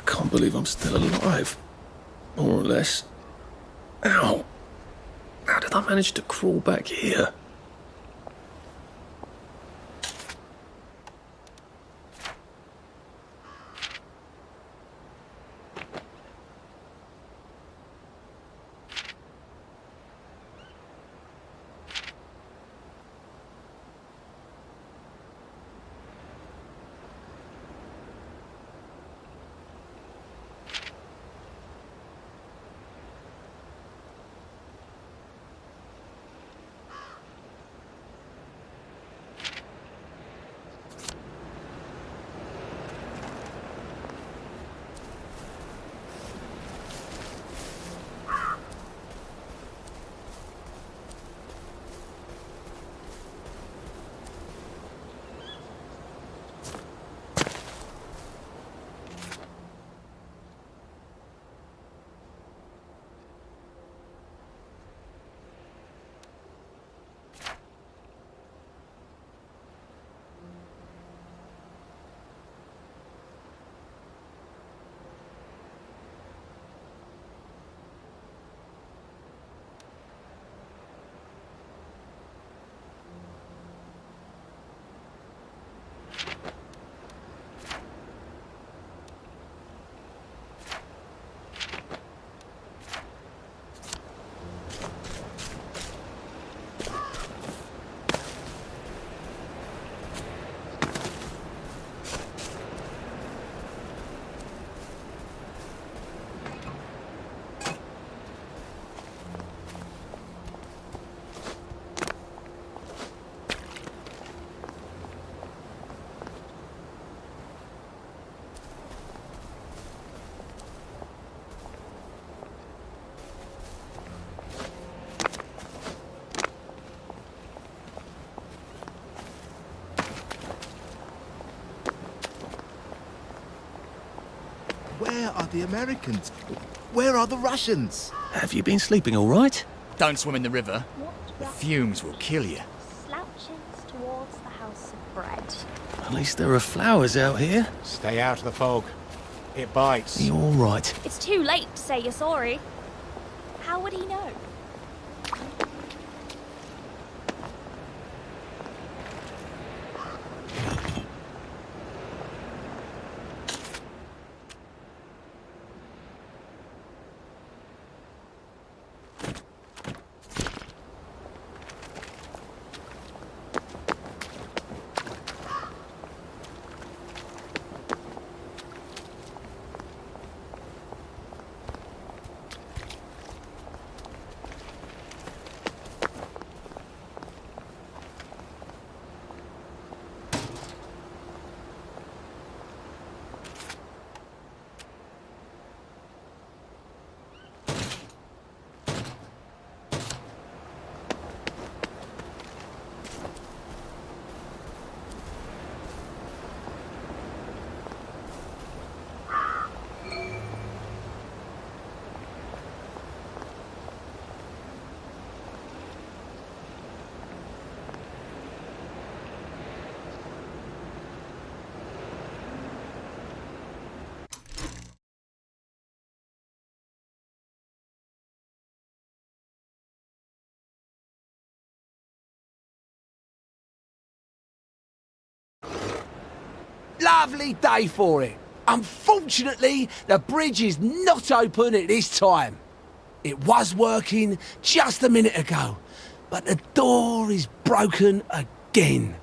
can't believe I'm still alive. More or less. Ow. How did I manage to crawl back here? Where are the Americans? Where are the Russians? Have you been sleeping all right? Don't swim in the river. The fumes will kill you. Slouches towards the house of bread. At least there are flowers out here. Stay out of the fog. It bites. You're all right. It's too late to say you're sorry. How would he know? Lovely day for it. Unfortunately, the bridge is not open at this time. It was working just a minute ago, but the door is broken again.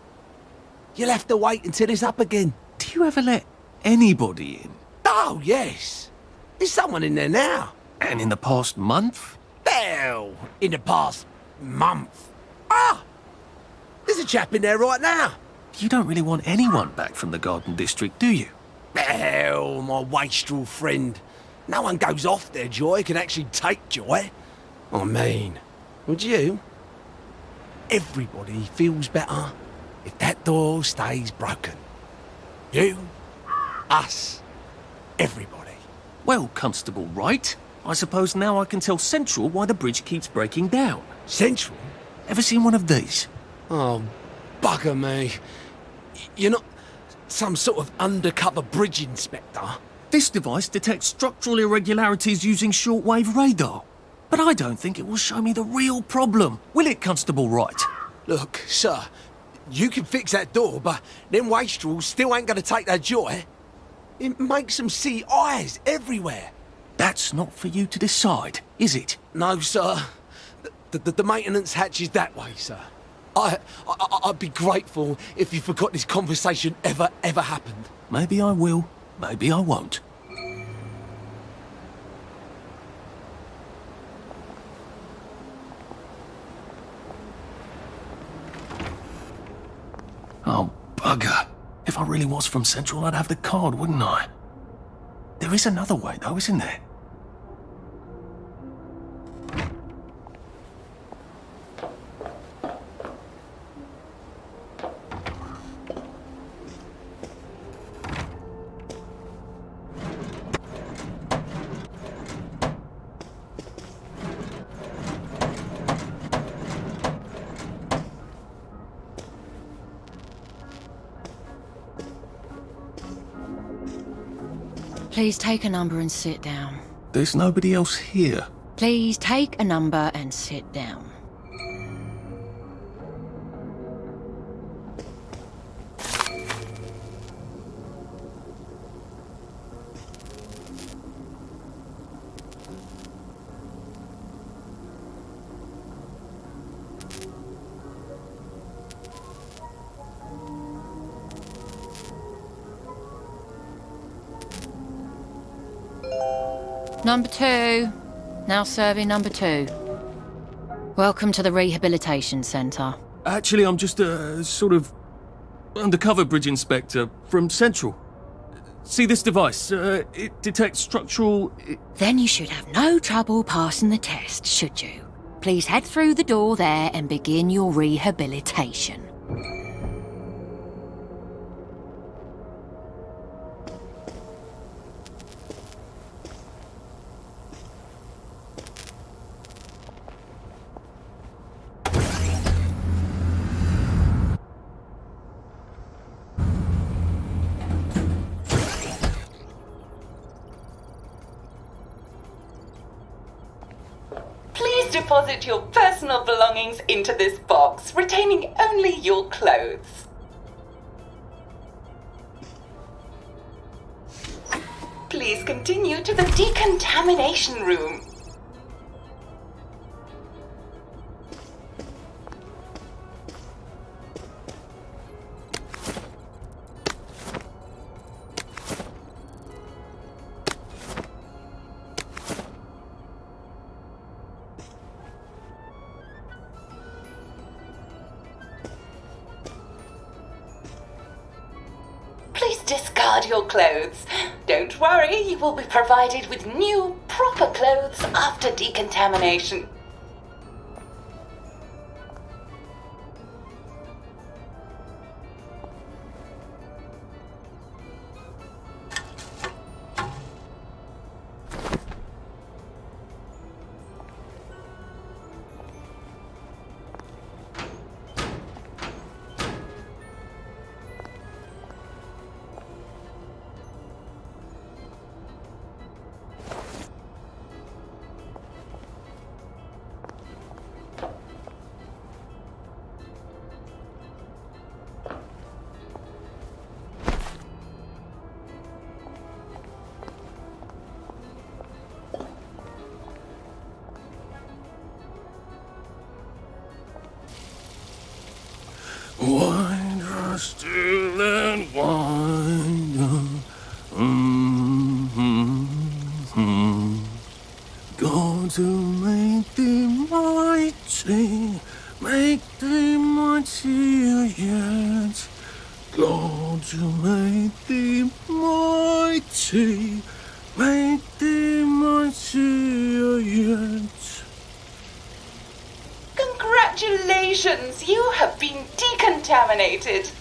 You'll have to wait until it's up again. Do you ever let anybody in? Oh, yes. There's someone in there now. And in the past month? Hell, in the past month. Ah! There's a chap in there right now. You don't really want anyone back from the Garden District, do you? Hell, my wastrel friend. No one goes off their joy, can actually take joy. I mean, would you? Everybody feels better if that door stays broken. You, us, everybody. Well, Constable Wright, I suppose now I can tell Central why the bridge keeps breaking down. Central? Ever seen one of these? Oh, bugger me. You're not some sort of undercover bridge inspector? This device detects structural irregularities using shortwave radar. But I don't think it will show me the real problem. Will it, Constable Wright? Look, sir, you can fix that door, but them wastrels still ain't gonna take their joy. It makes them see eyes everywhere. That's not for you to decide, is it? No, sir. The maintenance hatch is that way, sir. I'd be grateful if you forgot this conversation ever happened. Maybe I will, maybe I won't. Oh, bugger. If I really was from Central, I'd have the card, wouldn't I? There is another way, though, isn't there? Please take a number and sit down. There's nobody else here. Please take a number and sit down. Number 2. Now serving number 2. Welcome to the Rehabilitation Centre. Actually, I'm just a sort of undercover bridge inspector from Central. See this device? It detects structural... Then you should have no trouble passing the test, should you? Please head through the door there and begin your rehabilitation. Please deposit your personal belongings into this box, retaining only your clothes. Please continue to the decontamination room. Please discard your clothes. Don't worry, you will be provided with new, proper clothes after decontamination. Wind us still and wind. God to make thee mighty, make thee mightier yet. God to make thee mighty, make thee mightier yet. Congratulations, you have been decontaminated.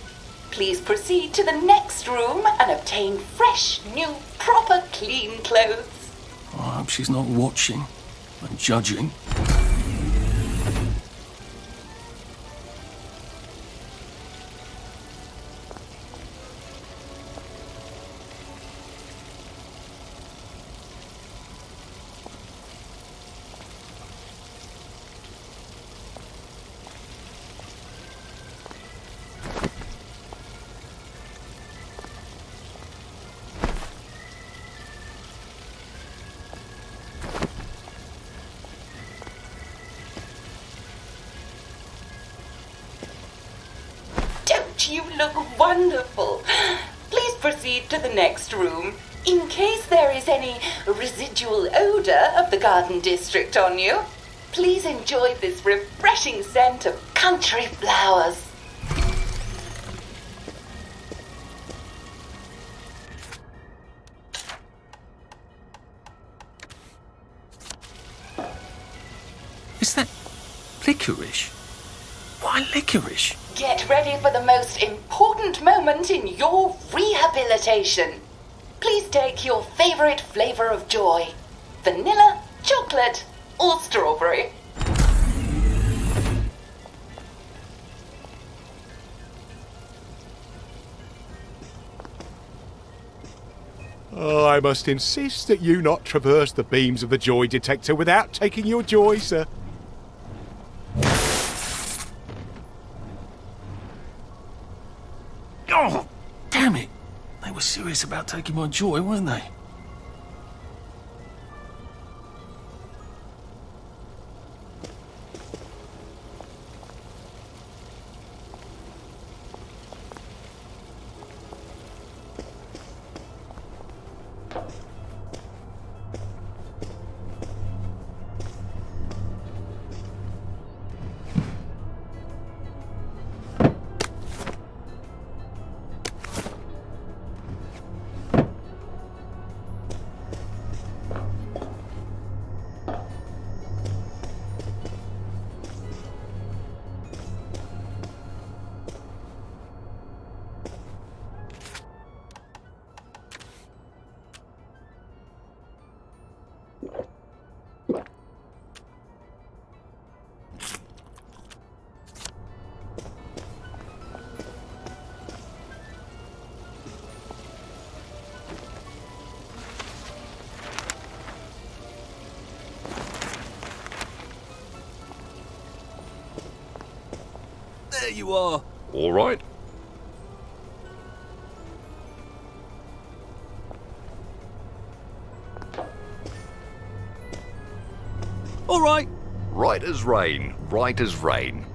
Please proceed to the next room and obtain fresh, new, proper, clean clothes. I hope she's not watching and judging. you look wonderful. Please proceed to the next room. In case there is any residual odor of the garden district on you, please enjoy this refreshing scent of country flowers. Is that licorice? Why licorice? Get ready for the most important moment in your rehabilitation. Please take your favorite flavor of joy. Vanilla, chocolate, or strawberry. Oh, I must insist that you not traverse the beams of the joy detector without taking your joy, sir. Oh, damn it. They were serious about taking my joy, weren't they? There you are. All right. All right. Right as rain, right as rain.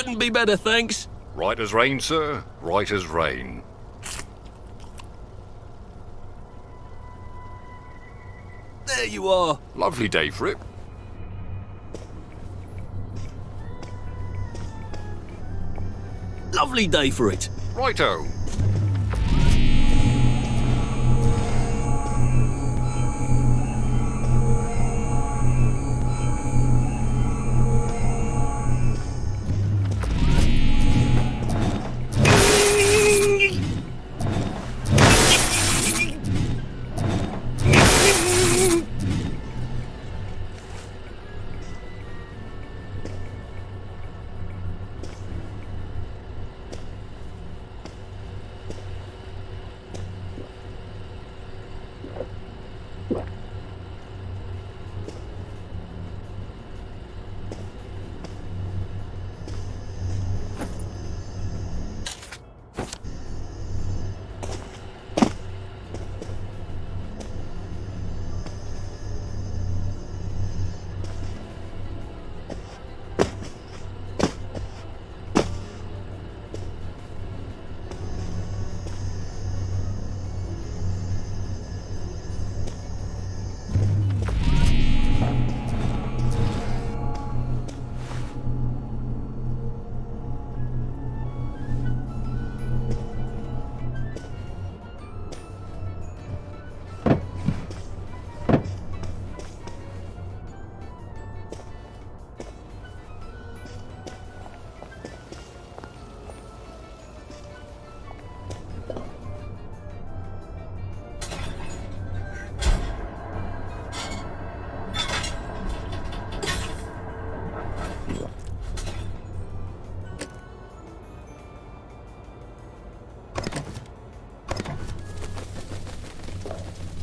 Couldn't be better, thanks. Right as rain, sir. Right as rain. There you are. Lovely day for it. Lovely day for it. Righto.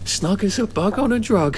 Snug as a bug on a drug.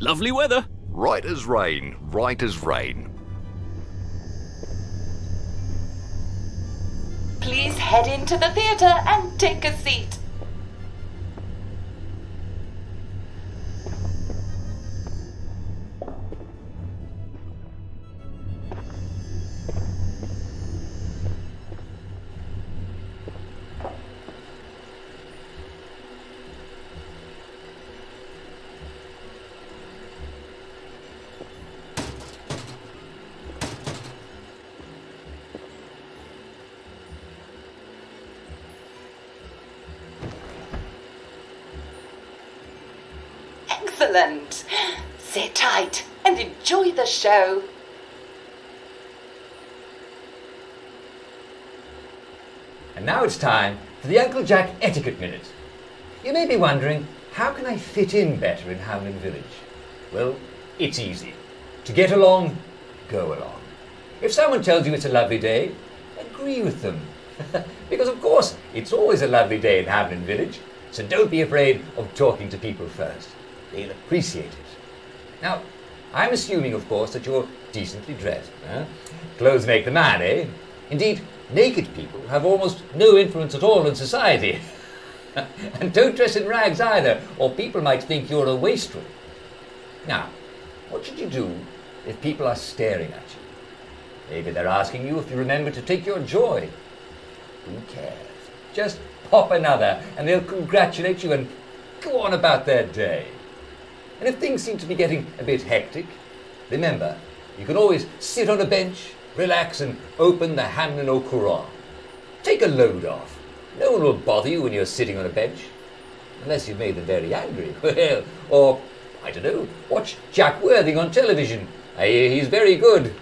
Lovely weather. Right as rain. Right as rain. Please head into the theatre and take a seat. Excellent. Sit tight and enjoy the show. And now it's time for the Uncle Jack Etiquette Minute. You may be wondering, how can I fit in better in Howling Village? Well, it's easy. To get along, go along. If someone tells you it's a lovely day, agree with them. Because of course, it's always a lovely day in Howling Village, so don't be afraid of talking to people first. They'll appreciate it. Now, I'm assuming, of course, that you're decently dressed. Clothes make the man, eh? Indeed, naked people have almost no influence at all in society. And don't dress in rags either, or people might think you're a wastrel. Now, what should you do if people are staring at you? Maybe they're asking you if you remember to take your joy. Who cares? Just pop another and they'll congratulate you and go on about their day. And if things seem to be getting a bit hectic, remember, you can always sit on a bench, relax and open the Hamlin au Courant. Take a load off. No one will bother you when you're sitting on a bench. Unless you've made them very angry. Well, or, I don't know, watch Jack Worthing on television. I hear he's very good.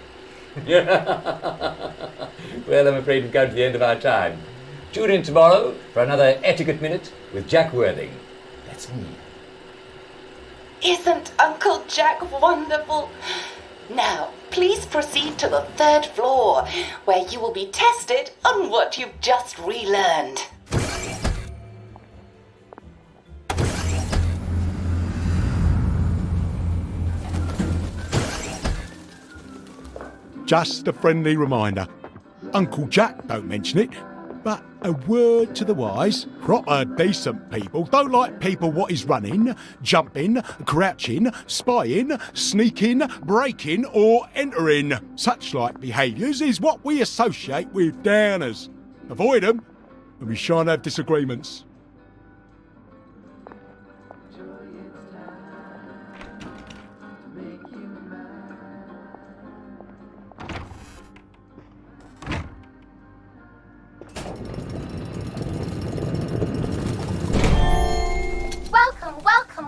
Well, I'm afraid we've come to the end of our time. Tune in tomorrow for another Etiquette Minute with Jack Worthing. That's me. Isn't Uncle Jack wonderful? Now, please proceed to the 3rd floor, where you will be tested on what you've just relearned. Just a friendly reminder. Uncle Jack don't mention it, but a word to the wise. Proper decent people don't like people what is running, jumping, crouching, spying, sneaking, breaking or entering. Such like behaviours is what we associate with downers. Avoid them and we shan't have disagreements.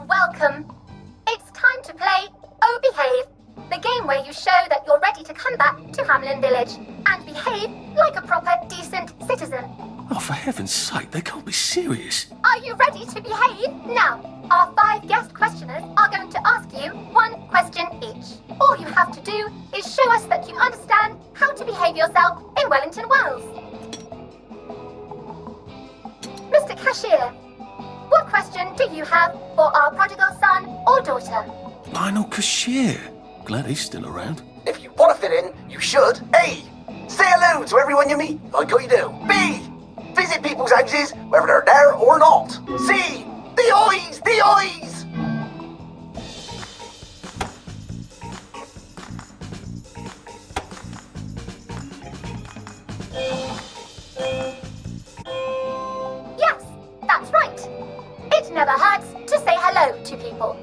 Welcome. It's time to play Oh Behave, the game where you show that you're ready to come back to Hamlin Village and behave like a proper, decent citizen. Oh, for heaven's sake, they can't be serious. Are you ready to behave? Now, our 5 guest questioners are going to ask you 1 question each. All you have to do is show us that you understand how to behave yourself in Wellington, Wales. Mr. Cashier, what question do you have for our prodigal son or daughter? Lionel Cashier. Glad he's still around. If you want to fit in, you should. A. Say hello to everyone you meet, like you do. B. Visit people's houses, whether they're there or not. C. The eyes! The eyes! Yes, that's right. It never hurts to say hello to people.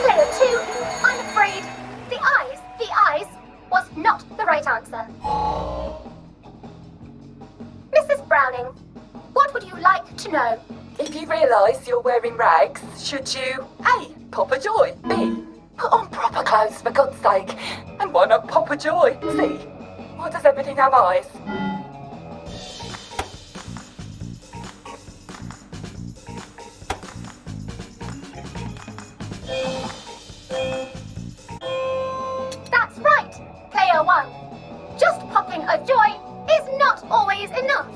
Player 2, I'm afraid the eyes was not the right answer. Mrs. Browning, what would you like to know? If you realise you're wearing rags, should you A. Pop a joy, B. Put on proper clothes for God's sake, and why not pop a joy? C. Why does everything have eyes? That's right, Player 1. Just popping a joy is not always enough.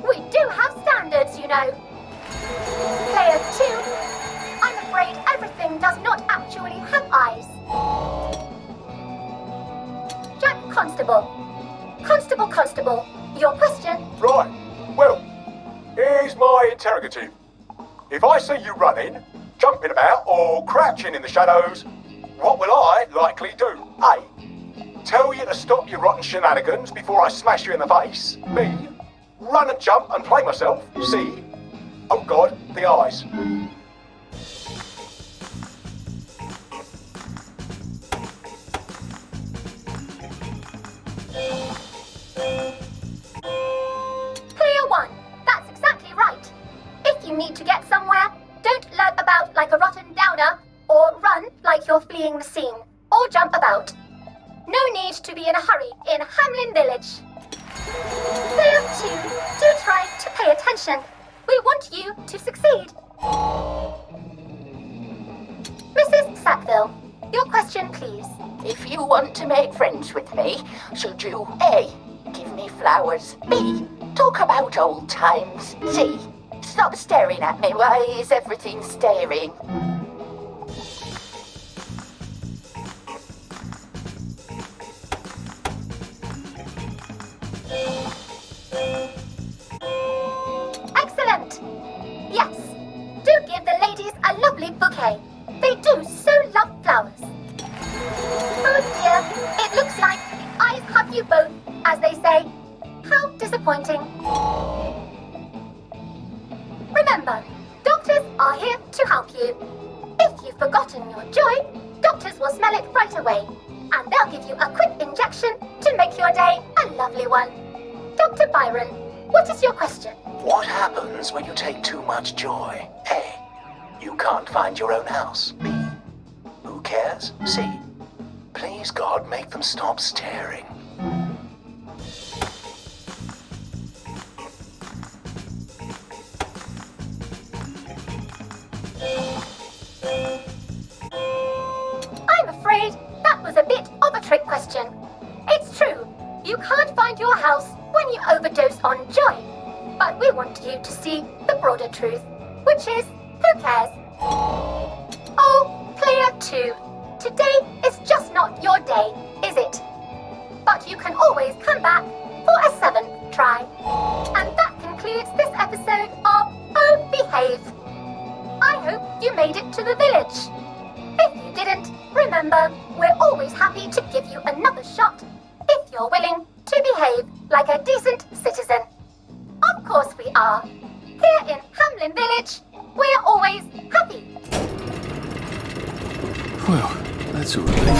We do have standards, you know. Player 2, I'm afraid everything does not actually have eyes. Jack Constable. Constable, your question? Right, well, here's my interrogative. If I see you running, jumping about or crouching in the shadows, what will I likely do? A. Tell you to stop your rotten shenanigans before I smash you in the face. B. Run and jump and play myself. C. Oh God, the eyes. Player 1, that's exactly right. If you need to get somewhere, don't lurk about like a rotten downer, or run like you're fleeing the scene, or jump about. No need to be in a hurry in Hamlin Village. Player 2, do try to pay attention. We want you to succeed. Mrs. Sackville, your question, please. If you want to make friends with me, should you A. Give me flowers, B. Talk about old times, C. Stop staring at me, why is everything staring? Excellent! Yes, do give the ladies a lovely bouquet. They do so love flowers. Oh dear, it looks like the eyes disappointing. Remember, doctors are here to help you. If you've forgotten your joy, doctors will smell it right away, and they'll give you a quick injection to make your day a lovely one. Dr. Byron, what is your question? What happens when you take too much joy? A. You can't find your own house. B. Who cares? C. Please, God, make them stop staring. I'm afraid that was a bit of a trick question. It's true, you can't find your house when you overdose on joy. But we want you to see the broader truth, which is, who cares? Oh, player 2, today is just not your day, is it? But you can always come back for a 7th try. And that concludes this episode of Oh Behave. I hope you made it to the village. If you didn't, remember, we're always happy to give you another shot if you're willing to behave like a decent citizen. Of course we are. Here in Hamlin Village, we're always happy. Well, that's a relief.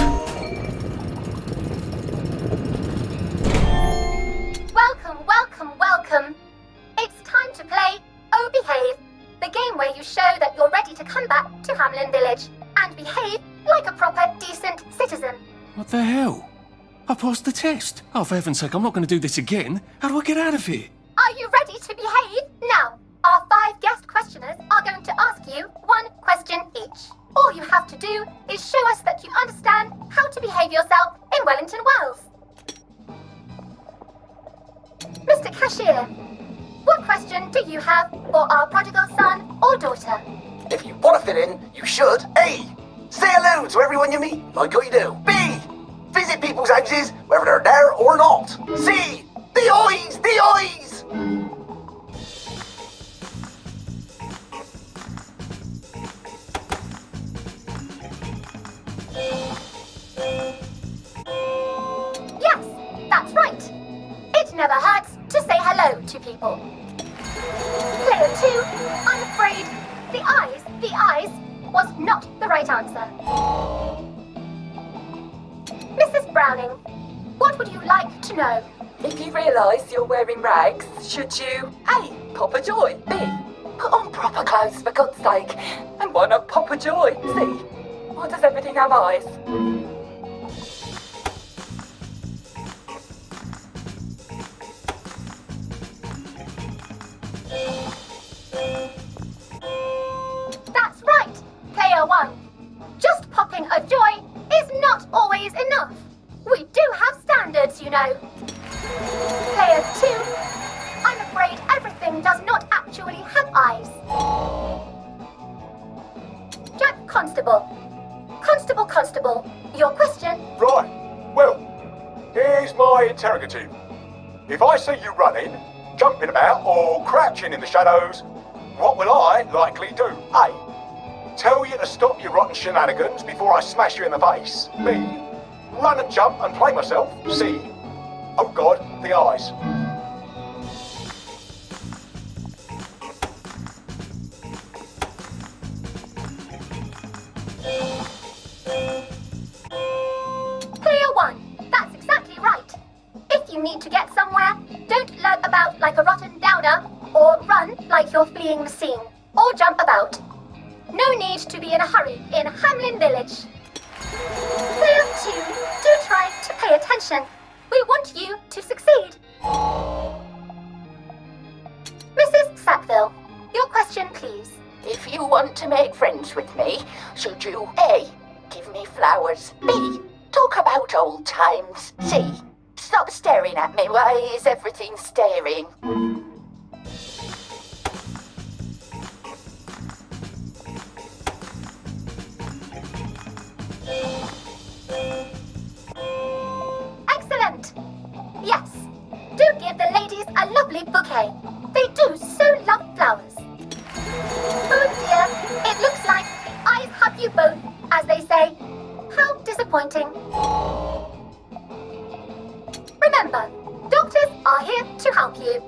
Welcome, welcome, welcome. It's time to play Oh Behave, the game where you show that you're ready to come back to Hamlin Village and behave like a proper, decent citizen. What the hell? I passed the test. Oh, for heaven's sake, I'm not going to do this again. How do I get out of here? Are you ready to behave? Now, our 5 guest questioners are going to ask you 1 question each. All you have to do is show us that you understand how to behave yourself in Wellington, Wales. Mr. Cashier, what question do you have for our prodigal son or daughter? If you want to fit in, you should. A. Say hello to everyone you meet, like you do. B. Visit people's houses, whether they're there or not. C. The eyes! The eyes! Yes, that's right. It never hurts to say hello to people. Player 2, I'm afraid the eyes was not the right answer. Mrs. Browning, what would you like to know? If you realise you're wearing rags, should you A. Pop a joy, B. Put on proper clothes for God's sake, and why not pop a joy? C. Why does everything have eyes? That's right, player 1. Just popping a joy is not always enough. We do have standards, you know. Player 2, I'm afraid everything does not actually have eyes. Jack Constable. Constable, your question? Right, well, here's my interrogative. If I see you running, jumping about, or crouching in the shadows, what will I likely do? A. Tell you to stop your rotten shenanigans before I smash you in the face. B. Run and jump and play myself. C. Oh God, the eyes. Player 1, that's exactly right. If you need to get somewhere, don't lurk about like a rotten downer, or run like you're fleeing the scene, or jump about. No need to be in a hurry in Hamlin Village. Player 2, do try to pay attention. We want you to succeed. Mrs. Sackville, your question please. If you want to make friends with me, should you A. Give me flowers, B. Talk about old times, C. Stop staring at me, why is everything staring? Excellent! Yes, do give the ladies a lovely bouquet. They do so love flowers. Oh dear, it looks like the eyes have you both, as they say. How disappointing. Remember, doctors are here to help you.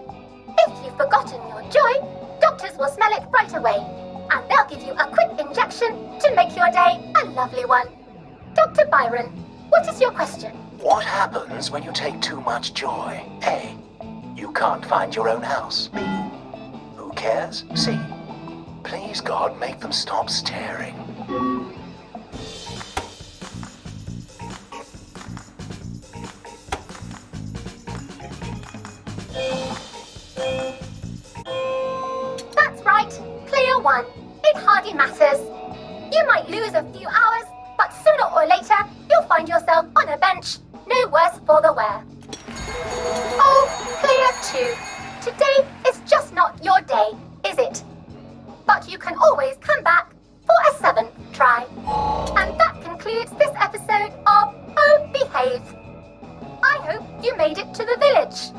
If you've forgotten your joy, doctors will smell it right away, and they'll give you a quick injection to make your day a lovely one. Dr. Byron, what is your question? What happens when you take too much joy? A. You can't find your own house. B. Who cares? C. Please, God, make them stop staring. That's right, clear one. It hardly matters. You might lose a few hours, but sooner or later, you'll find yourself on a bench, no worse for the wear. Oh, clear two. Today is just not your day, is it? But you can always come back for a seventh try. And that concludes this episode of Oh Behave. I hope you made it to the village.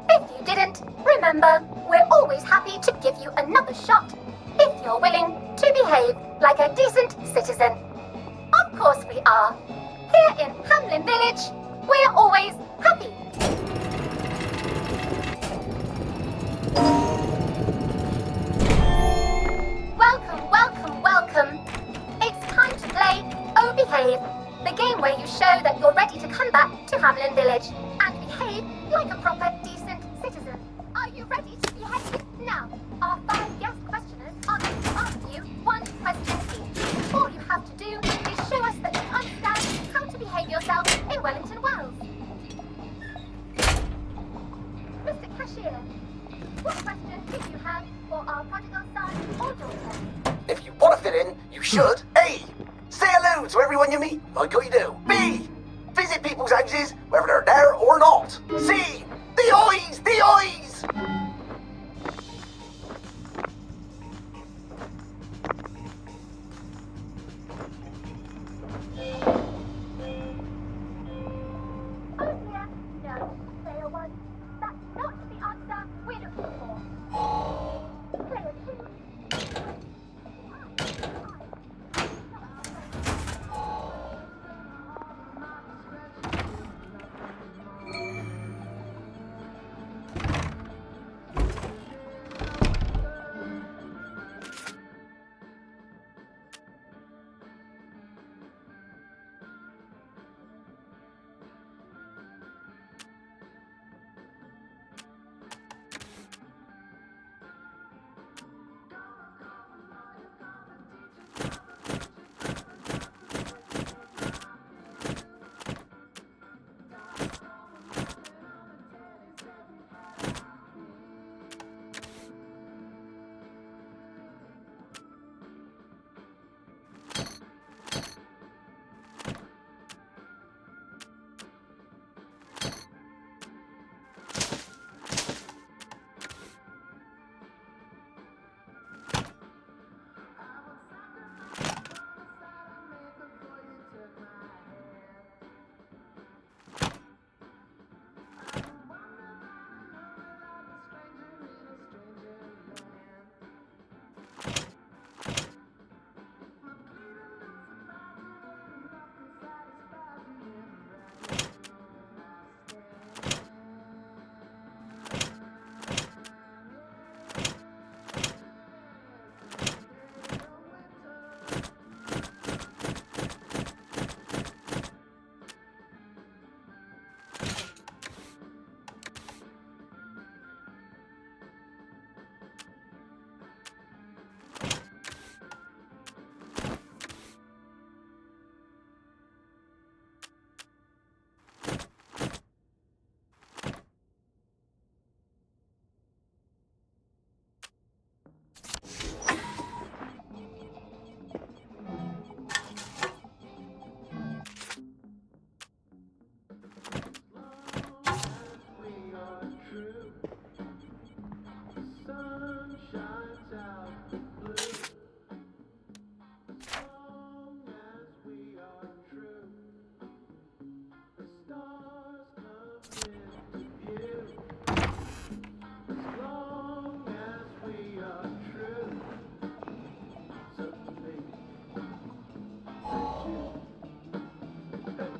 If you didn't, remember, we're always happy to give you another shot if you're willing to behave like a decent citizen. Of course we are. Here in Hamlin Village, we're always happy. Welcome, welcome, welcome. It's time to play Oh Behave, the game where you show that you're ready to come back to Hamlin Village and behave like a proper, decent citizen. Are you ready to behave? Now, our 5 guest questioners are going to ask you one question each. All you have to do is show us that you understand how to behave yourself in Wellington Wells. Mr. Cashier, what question do you have for our prodigal son or daughter? If you want to fit in, you should. A. Say hello to everyone you meet, like you do. B. Visit people's houses, whether they're there or not. C. The eyes! The eyes! Oh dear, no. Player 1, that's not the answer we're looking for. Player 2.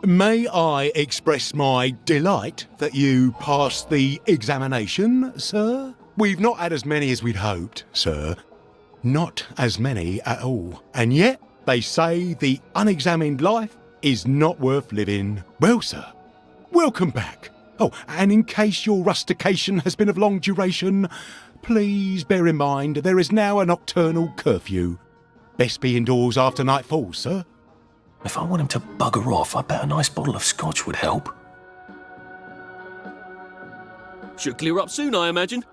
May I express my delight that you passed the examination, sir? We've not had as many as we'd hoped, sir. Not as many at all. And yet, they say the unexamined life is not worth living. Well, sir, welcome back. Oh, and in case your rustication has been of long duration, please bear in mind there is now a nocturnal curfew. Best be indoors after nightfall, sir. If I want him to bugger off, I bet a nice bottle of scotch would help. Should clear up soon, I imagine.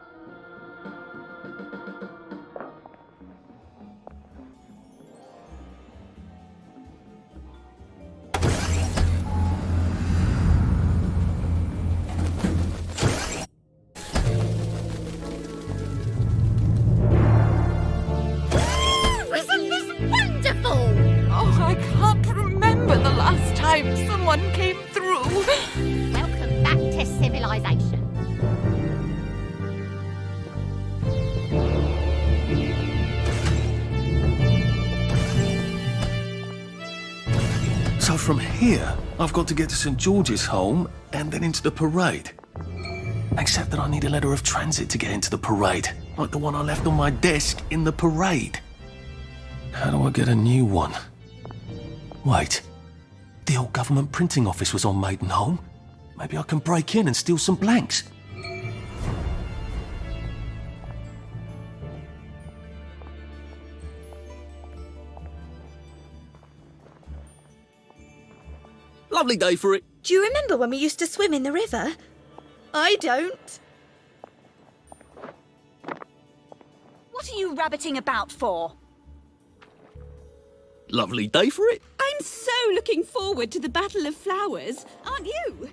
Isn't this wonderful? Oh, I can't remember the last time someone came through. Welcome back to civilization. So from here, I've got to get to St. George's home and then into the parade. Except that I need a letter of transit to get into the parade, like the one I left on my desk in the parade. How do I get a new one? Wait, the old government printing office was on Maidenholm. Maybe I can break in and steal some blanks. Lovely day for it. Do you remember when we used to swim in the river? I don't. What are you rabbiting about for? Lovely day for it. I'm so looking forward to the Battle of Flowers, aren't you?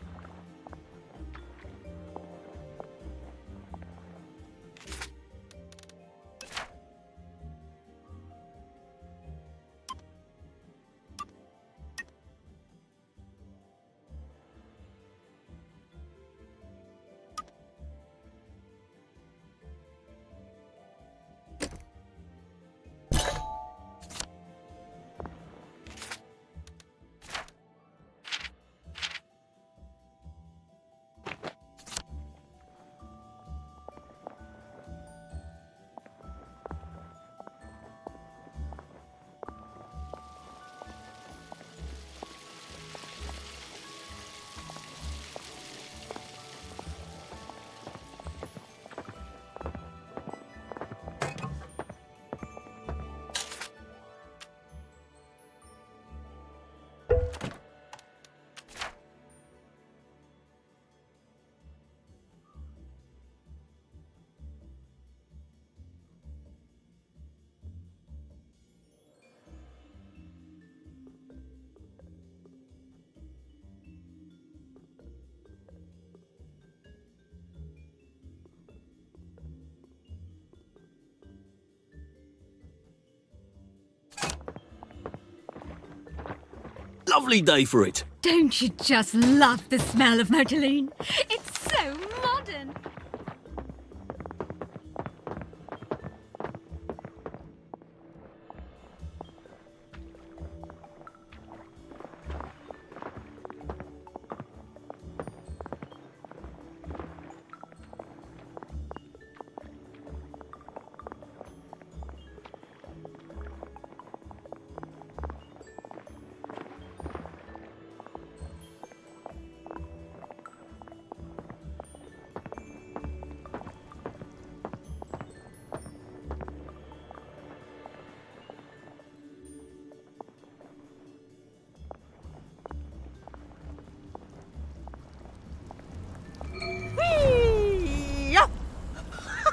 Lovely day for it. Don't you just love the smell of motorine? It's so modern.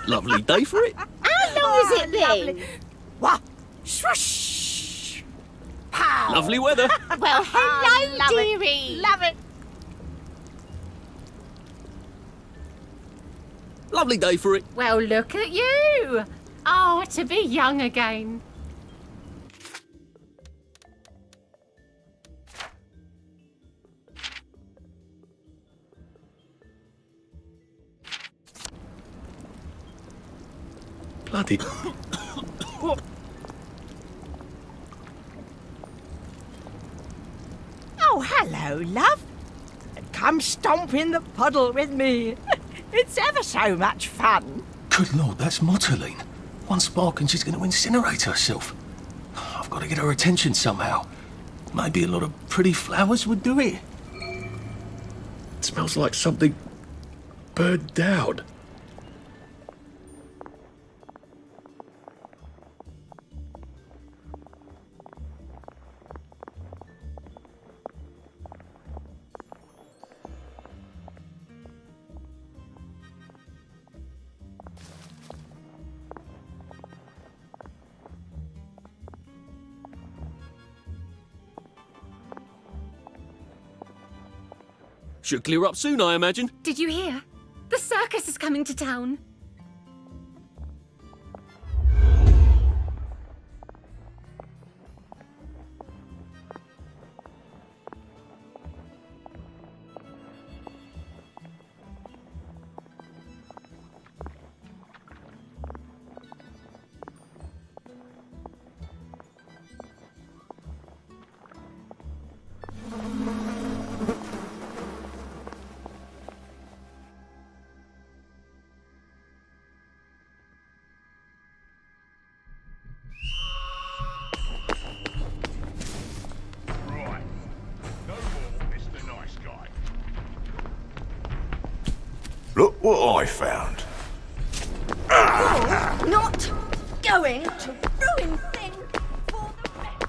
Lovely day for it. How long has it been? What? Swoosh! Pow! Lovely weather. Well, hello, Love it. dearie. Love it. Lovely day for it. Well, look at you. Oh, to be young again. Bloody. Oh, hello, Hello, love. Come stomp in the puddle with me. It's ever so much fun. Good Lord, that's Motterline. One spark and she's going to incinerate herself. I've got to get her attention somehow. Maybe a lot of pretty flowers would do it. It smells like something burned down. Should clear up soon, I imagine. Did you hear? The circus is coming to town. Look what I found. You're not going to ruin things for the rest.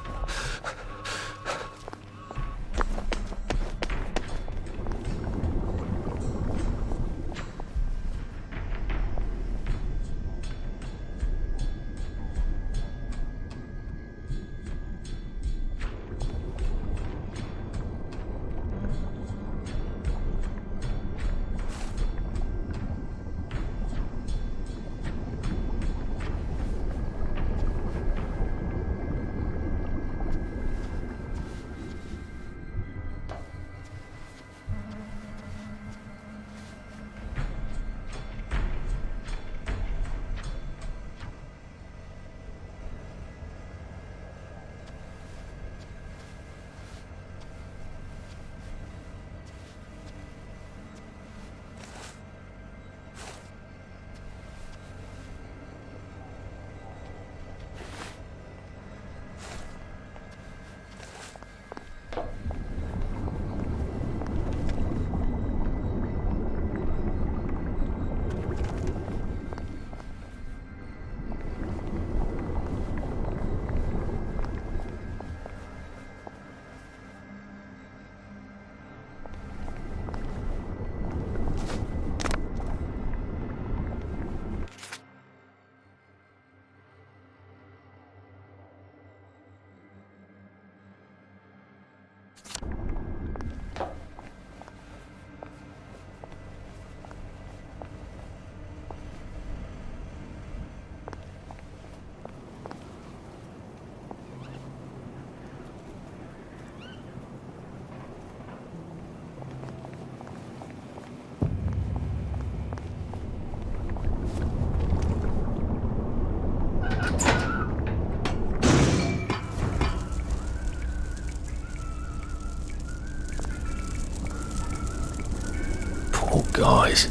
Guys,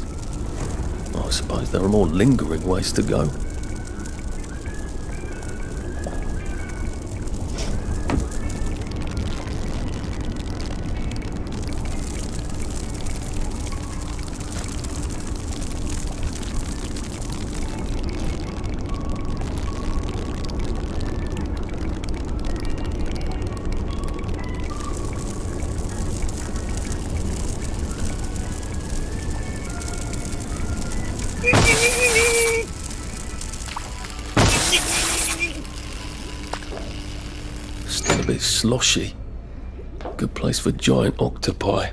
I suppose there are more lingering ways to go. Still a bit sloshy. Good place for giant octopi.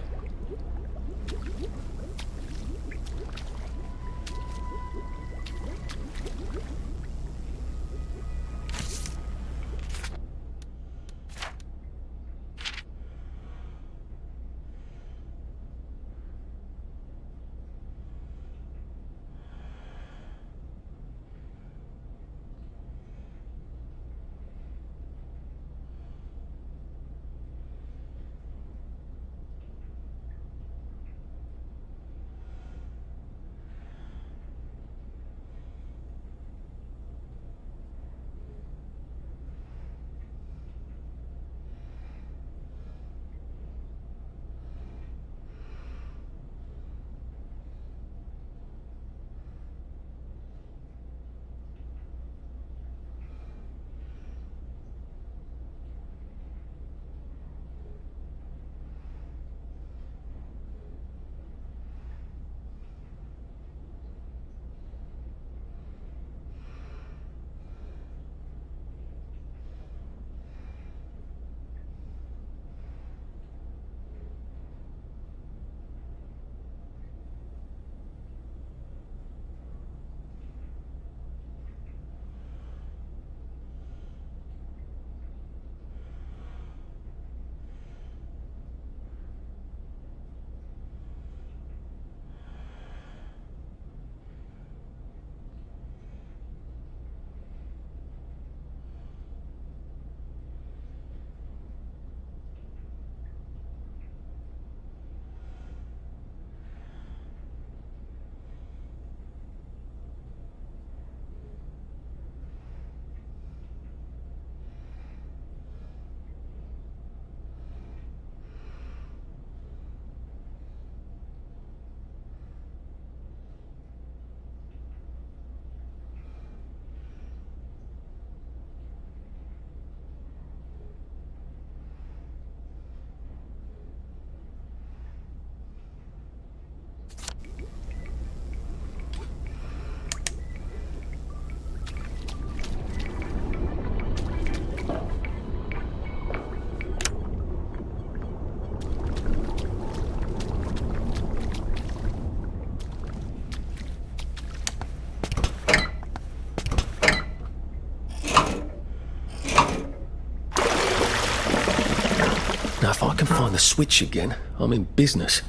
switch again. I'm in business.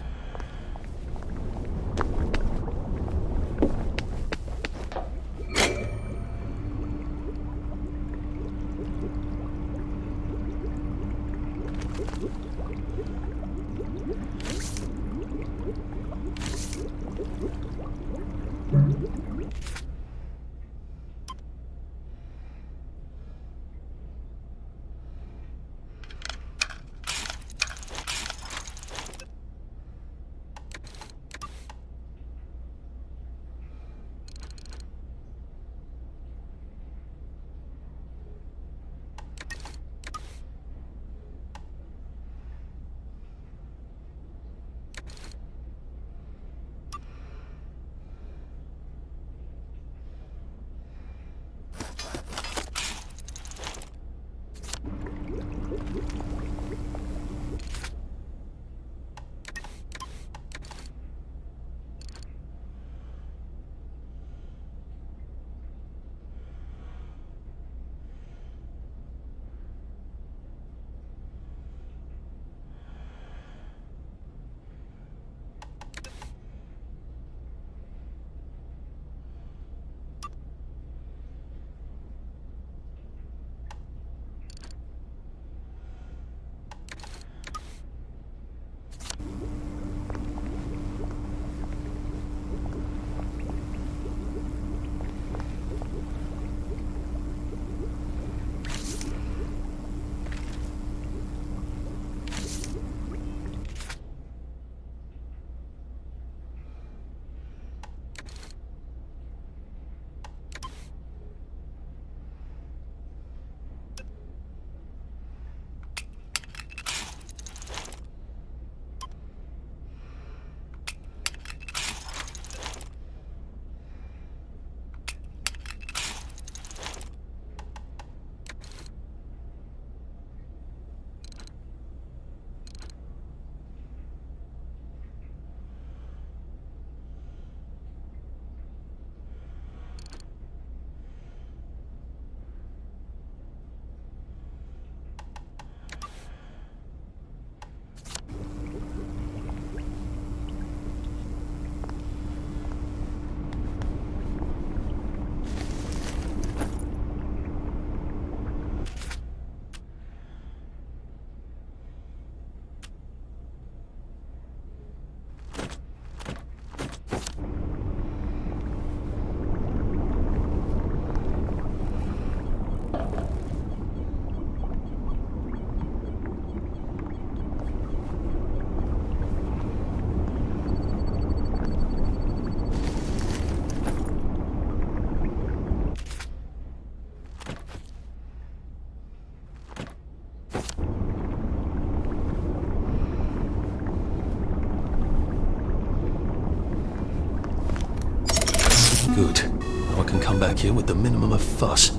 Good. Now I can come back here with the minimum of fuss.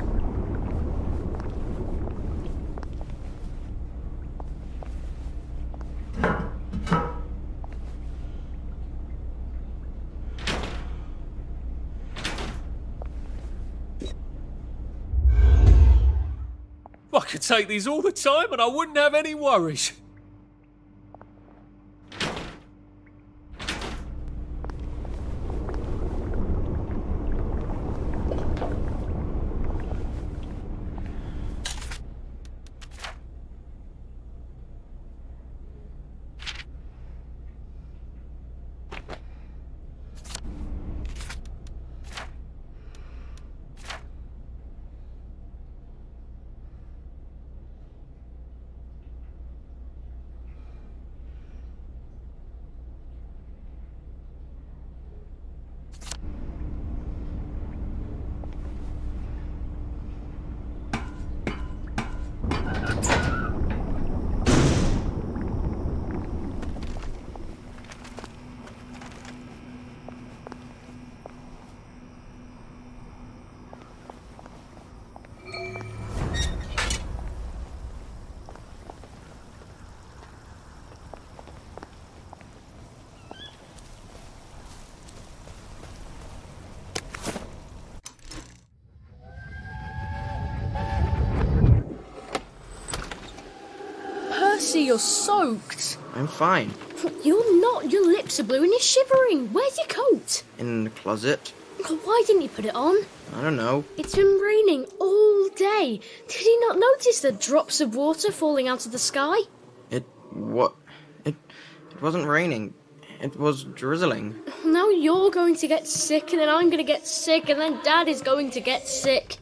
I could take these all the time and I wouldn't have any worries. you're soaked. I'm fine. You're not. Your lips are blue and you're shivering. Where's your coat? In the closet. Why didn't you put it on? I don't know. It's been raining all day. Did you not notice the drops of water falling out of the sky? It wasn't raining. It was drizzling. Now you're going to get sick, and then I'm going to get sick, and then Dad is going to get sick.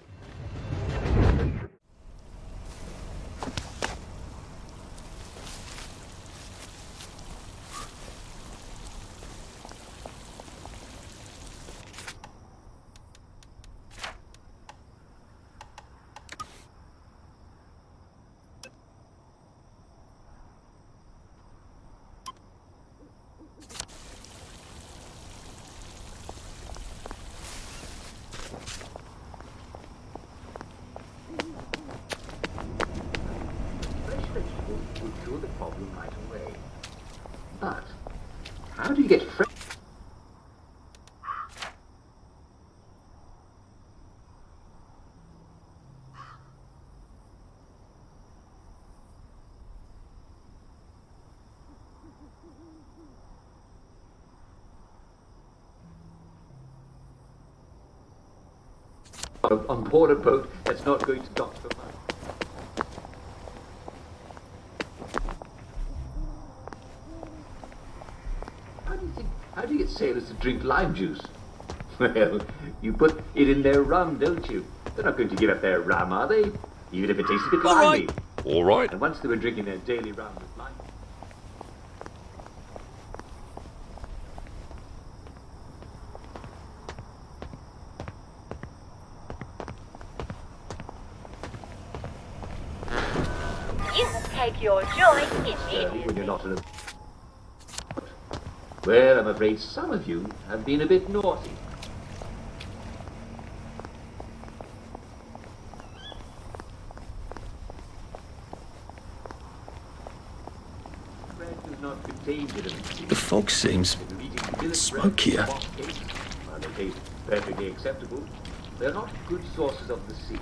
But how do you get fresh? On board a boat that's not going to dock for months. How do you get sailors to drink lime juice? Well, you put it in their rum, don't you? They're not going to give up their rum, are they? Even if it tastes a bit limey. All right. And once they were drinking their daily rum with lime. You will take your joy in When you're not in a... Well, I'm afraid some of you have been a bit naughty. Bread does not contain vitamin C. The fog seems smokier. While they taste perfectly acceptable, they're not good sources of the sea.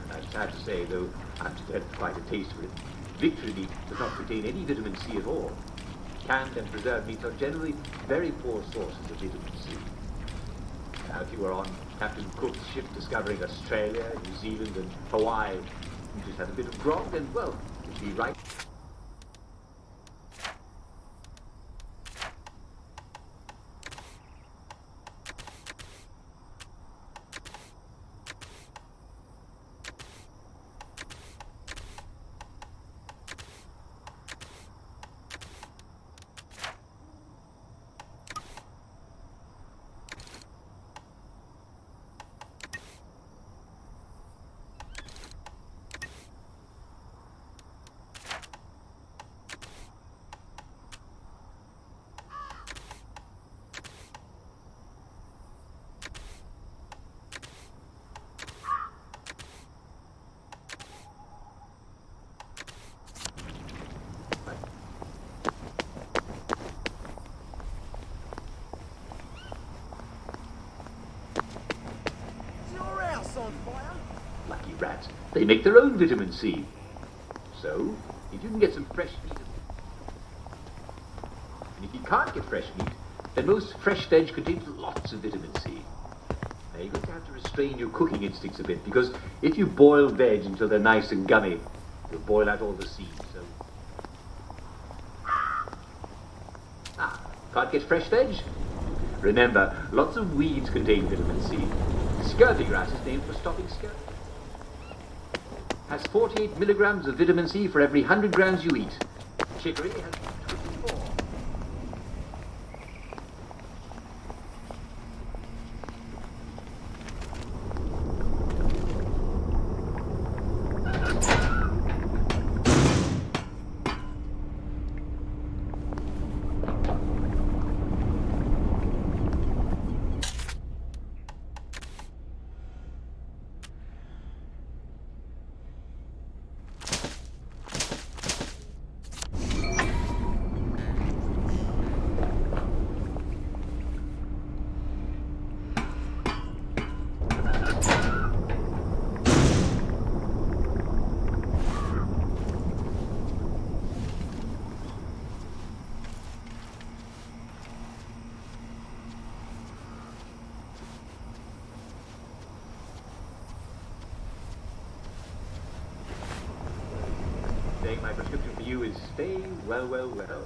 And I'm sad to say, though I've developed quite a taste for it, victory meat does not contain any vitamin C at all. Canned and preserved meats are generally very poor sources of vitamin C. Now, if you were on Captain Cook's ship discovering Australia, New Zealand, and Hawaii, you just had a bit of grog, and well, you'd be right. Lucky rats. They make their own vitamin C. So, if you can get some fresh meat... And if you can't get fresh meat, then most fresh veg contains lots of vitamin C. Now, you're going to have to restrain your cooking instincts a bit, because if you boil veg until they're nice and gummy, you'll boil out all the seeds, so... Can't get fresh veg? Remember, lots of weeds contain vitamin C. Scurvy grass is named for stopping scurvy. Has 48 milligrams of vitamin C for every 100 grams you eat. Chicory has 24. say, well, well, well.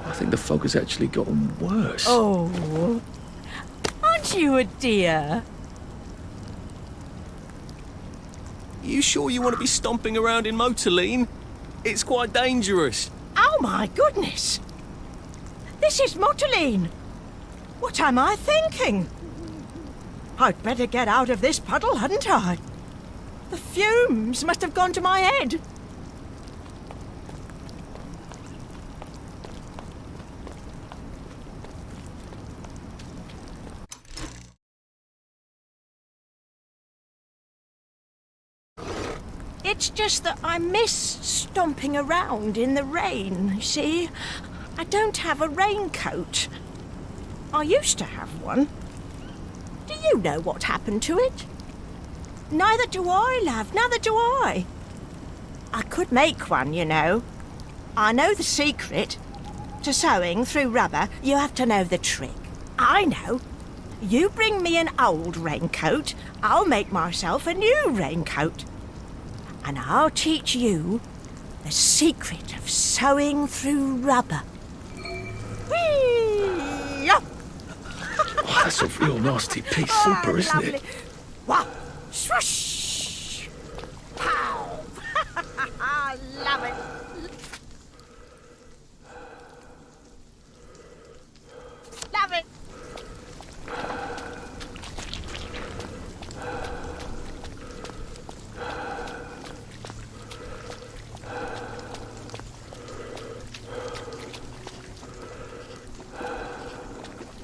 I think the fog has actually gotten worse. Oh, aren't you a dear? You sure you want to be stomping around in Motorline? It's quite dangerous. Oh my goodness! This is Motorline. What am I thinking? I'd better get out of this puddle, hadn't I? The fumes must have gone to my head. It's just that I miss stomping around in the rain, see? I don't have a raincoat. I used to have one. Do you know what happened to it? Neither do I, love, neither do I. I could make one, you know. I know the secret. To sewing through rubber, you have to know the trick. I know. You bring me an old raincoat, I'll make myself a new raincoat. And I'll teach you the secret of sewing through rubber. Whee! Oh, that's a real nasty piece of super, isn't lovely. it? Wow! Swoosh! Pow! I love it. Love it.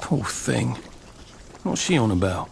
Poor thing. What's she on about?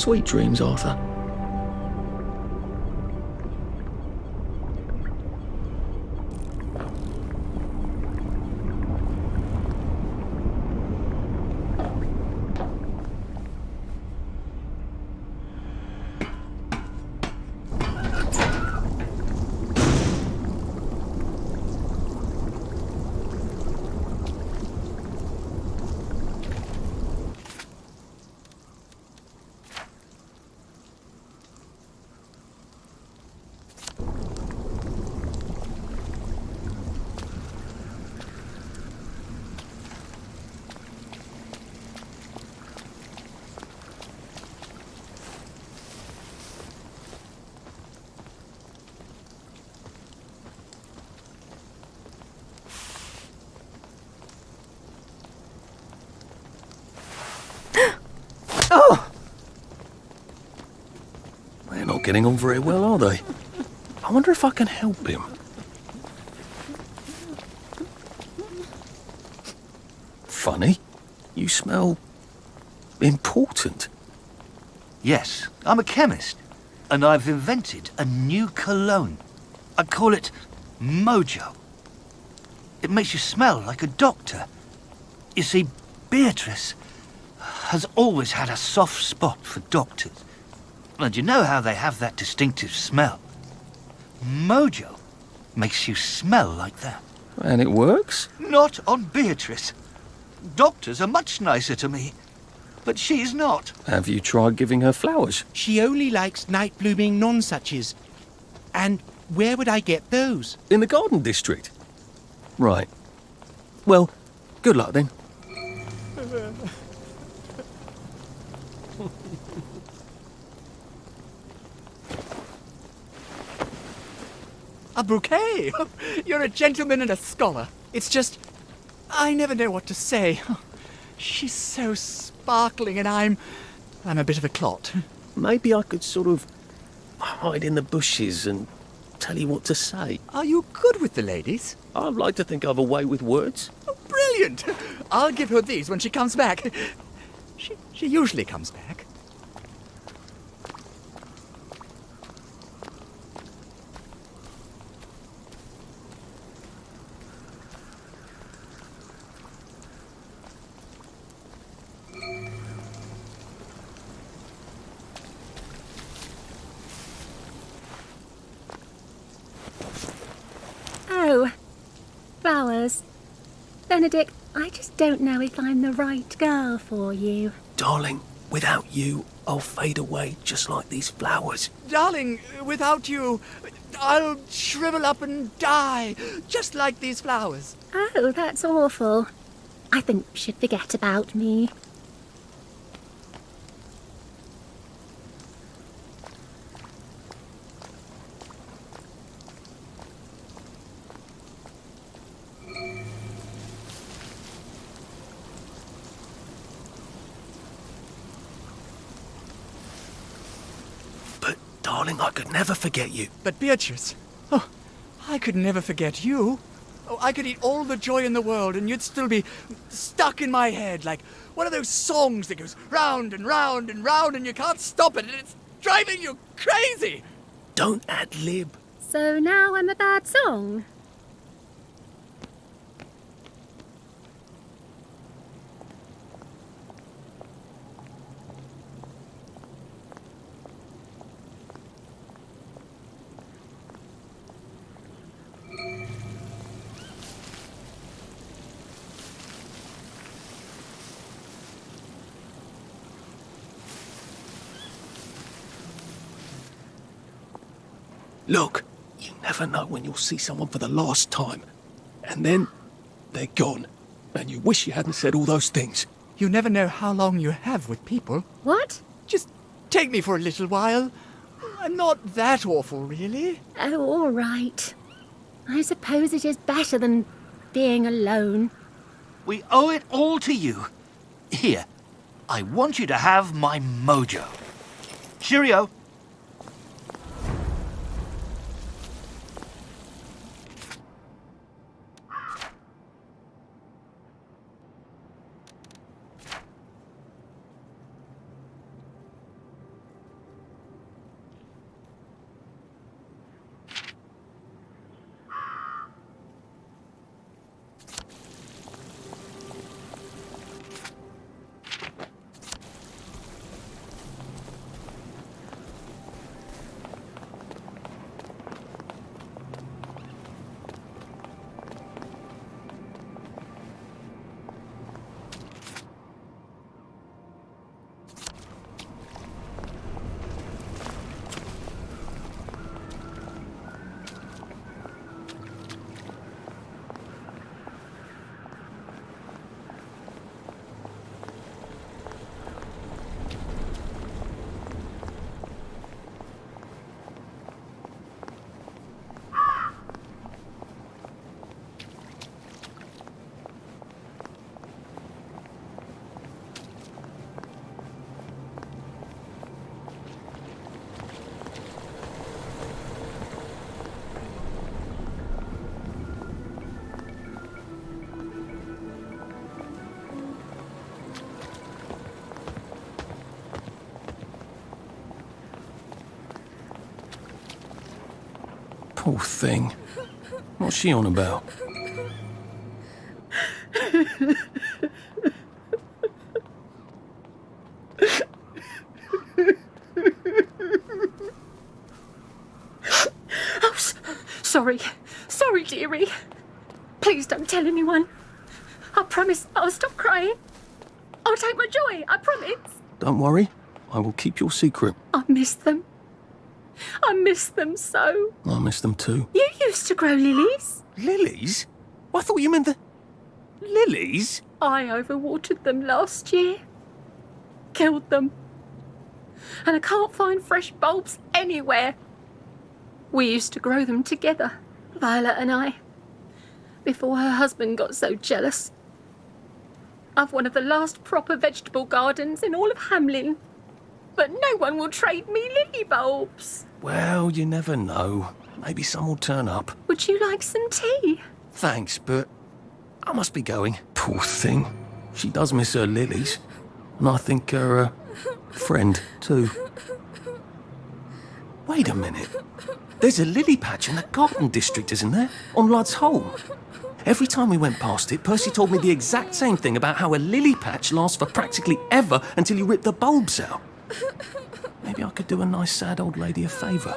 Sweet dreams, Arthur. Oh! They're not getting on very well, are they? I wonder if I can help him. Funny. You smell important. Yes, I'm a chemist, and I've invented a new cologne. I call it Mojo. It makes you smell like a doctor. You see, Beatrice has always had a soft spot for doctors. And you know how they have that distinctive smell? Mojo makes you smell like that. And it works? Not on Beatrice. Doctors are much nicer to me, but she's not. Have you tried giving her flowers? She only likes night-blooming nonsuches. And where would I get those? In the garden district. Right. Well, good luck then. A bouquet? You're a gentleman and a scholar. It's just, I never know what to say. She's so sparkling and I'm a bit of a clot. Maybe I could sort of hide in the bushes and tell you what to say. Are you good with the ladies? I'd like to think I've a way with words. Oh, brilliant! I'll give her these when she comes back. She usually comes back. Oh, flowers. Benedict, I just don't know if I'm the right girl for you. Darling, without you, I'll fade away just like these flowers. Darling, without you, I'll shrivel up and die, just like these flowers. Oh, that's awful. I think you should forget about me. Darling, I could never forget you. But Beatrice, oh, I could never forget you. Oh, I could eat all the joy in the world and you'd still be stuck in my head like one of those songs that goes round and round and round and you can't stop it and it's driving you crazy. Don't ad-lib. So now I'm a bad song? Look, you never know when you'll see someone for the last time. And then they're gone. And you wish you hadn't said all those things. You never know how long you have with people. What? Just take me for a little while. I'm not that awful, really. Oh, all right. I suppose it is better than being alone. We owe it all to you. Here, I want you to have my mojo. Cheerio. Poor thing. What's she on about? Oh, sorry. Sorry, dearie. Please don't tell anyone. I promise I'll stop crying. I'll take my joy, I promise. Don't worry. I will keep your secret. I miss them. I miss them so. I miss them too. You used to grow lilies. Lilies? I thought you meant the... Lilies? I overwatered them last year. Killed them. And I can't find fresh bulbs anywhere. We used to grow them together, Violet and I, before her husband got so jealous. I've one of the last proper vegetable gardens in all of Hamlin. But no one will trade me lily bulbs. Well, you never know. Maybe some will turn up. Would you like some tea? Thanks, but I must be going. Poor thing. She does miss her lilies. And I think her friend, too. Wait a minute. There's a lily patch in the garden district, isn't there? On Ludd's Home. Every time we went past it, Percy told me the exact same thing about how a lily patch lasts for practically ever until you rip the bulbs out. Maybe I could do a nice sad old lady a favour.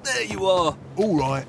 There you are. All right.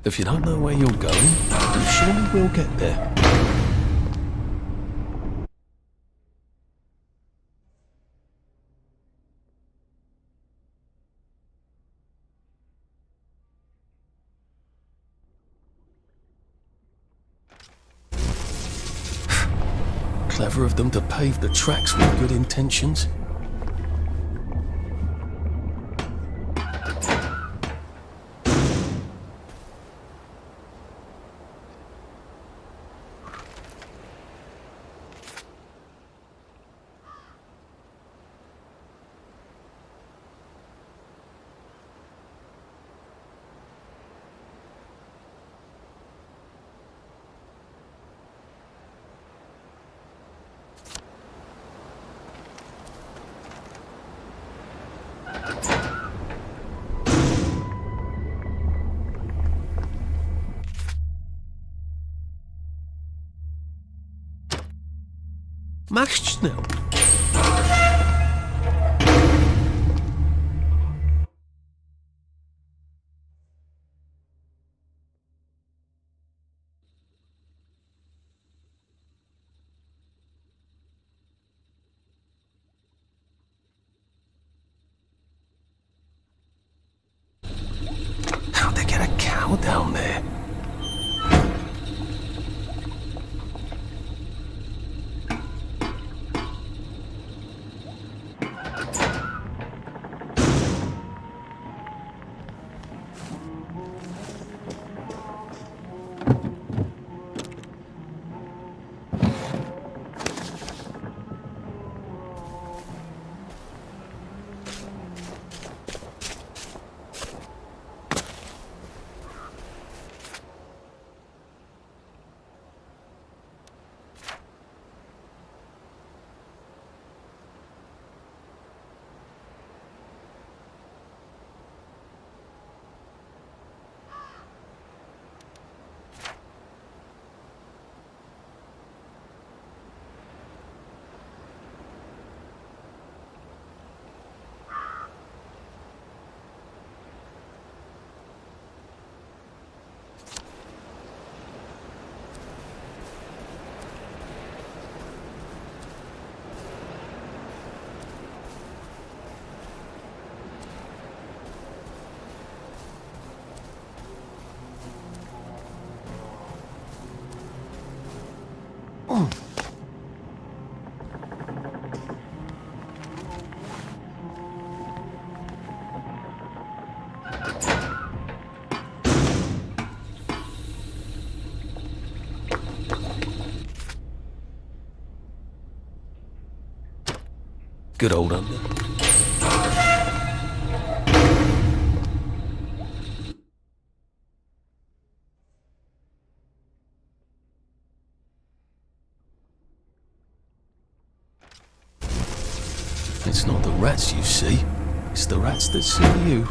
If you don't know where you're going, you surely will get there. Clever of them to pave the tracks with good intentions. Machst schnell. How'd they get a cow down there? Good old under. It's not the rats you see, it's the rats that see you.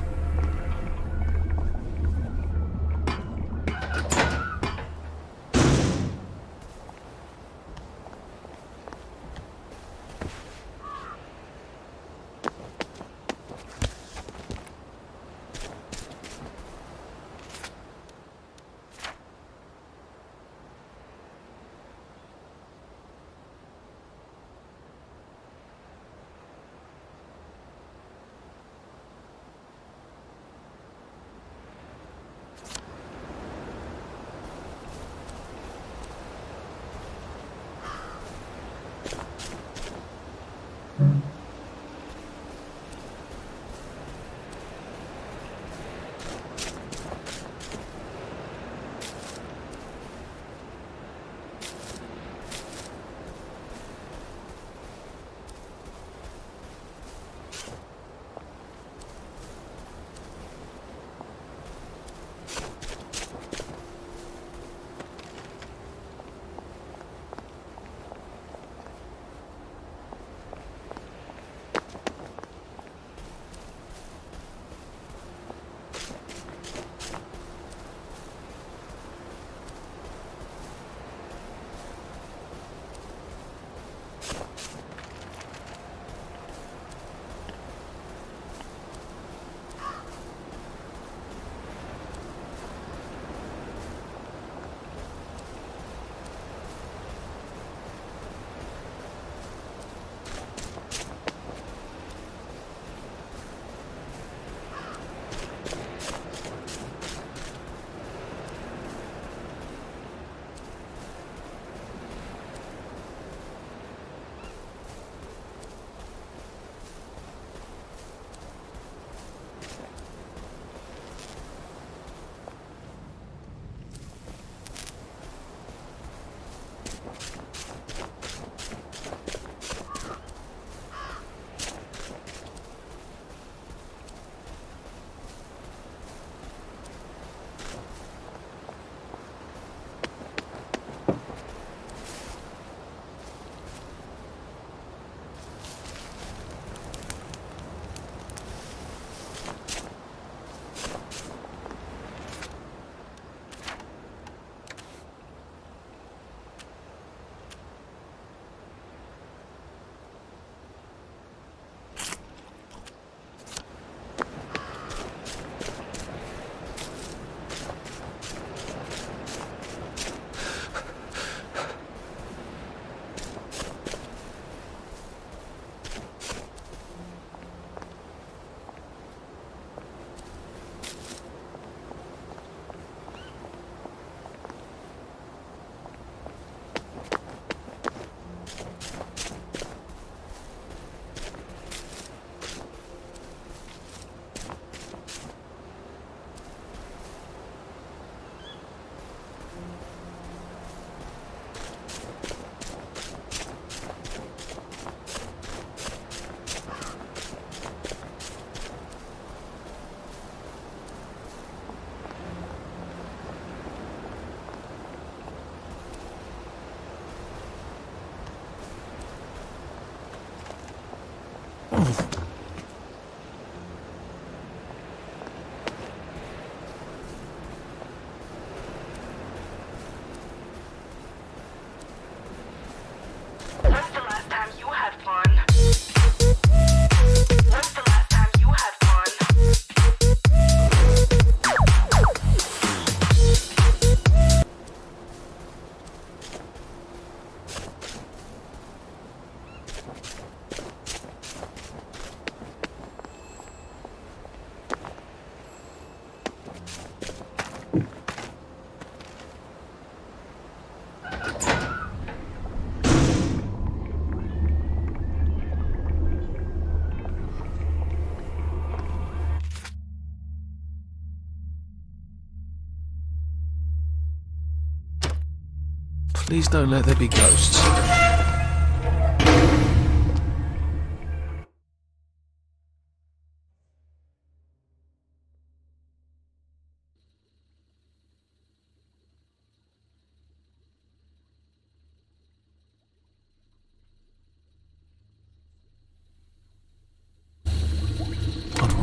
Please don't let there be ghosts.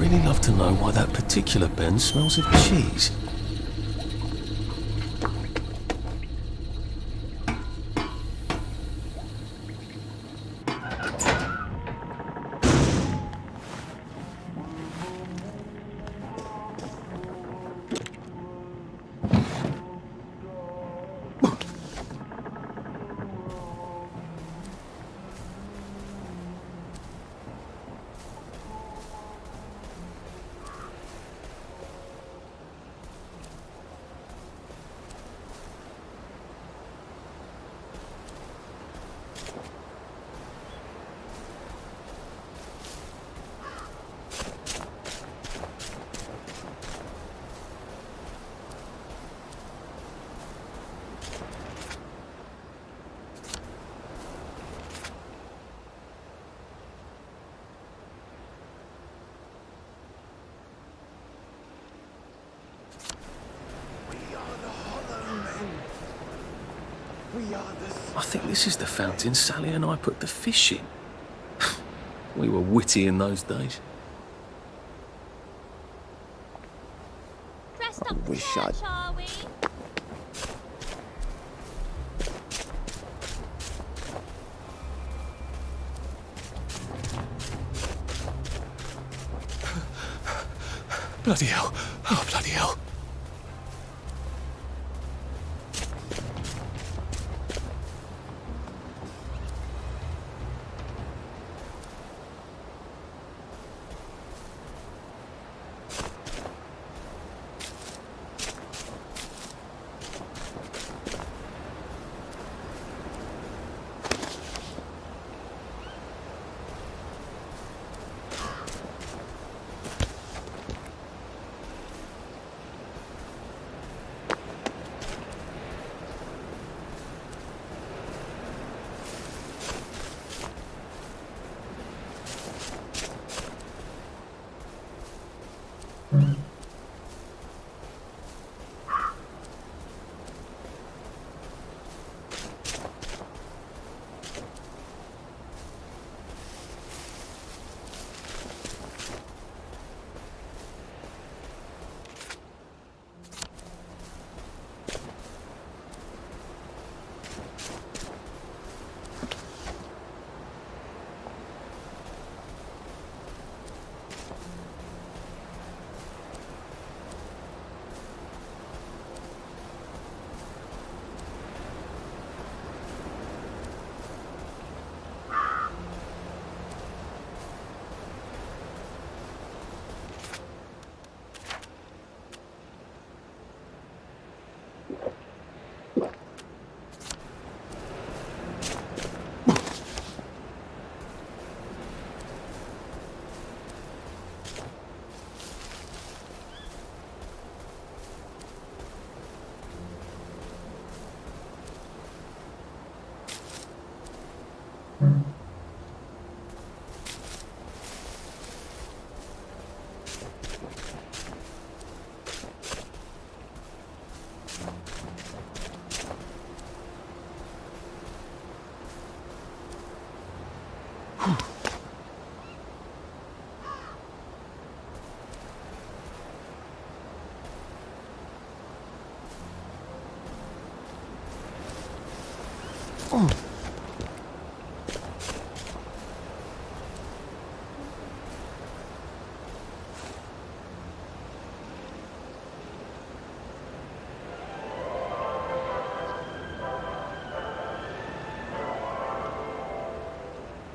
really love to know why that particular Ben smells of cheese. I think this is the fountain Sally and I put the fish in. We were witty in those days. Dressed up for church, are we? Bloody hell. Oh, bloody hell.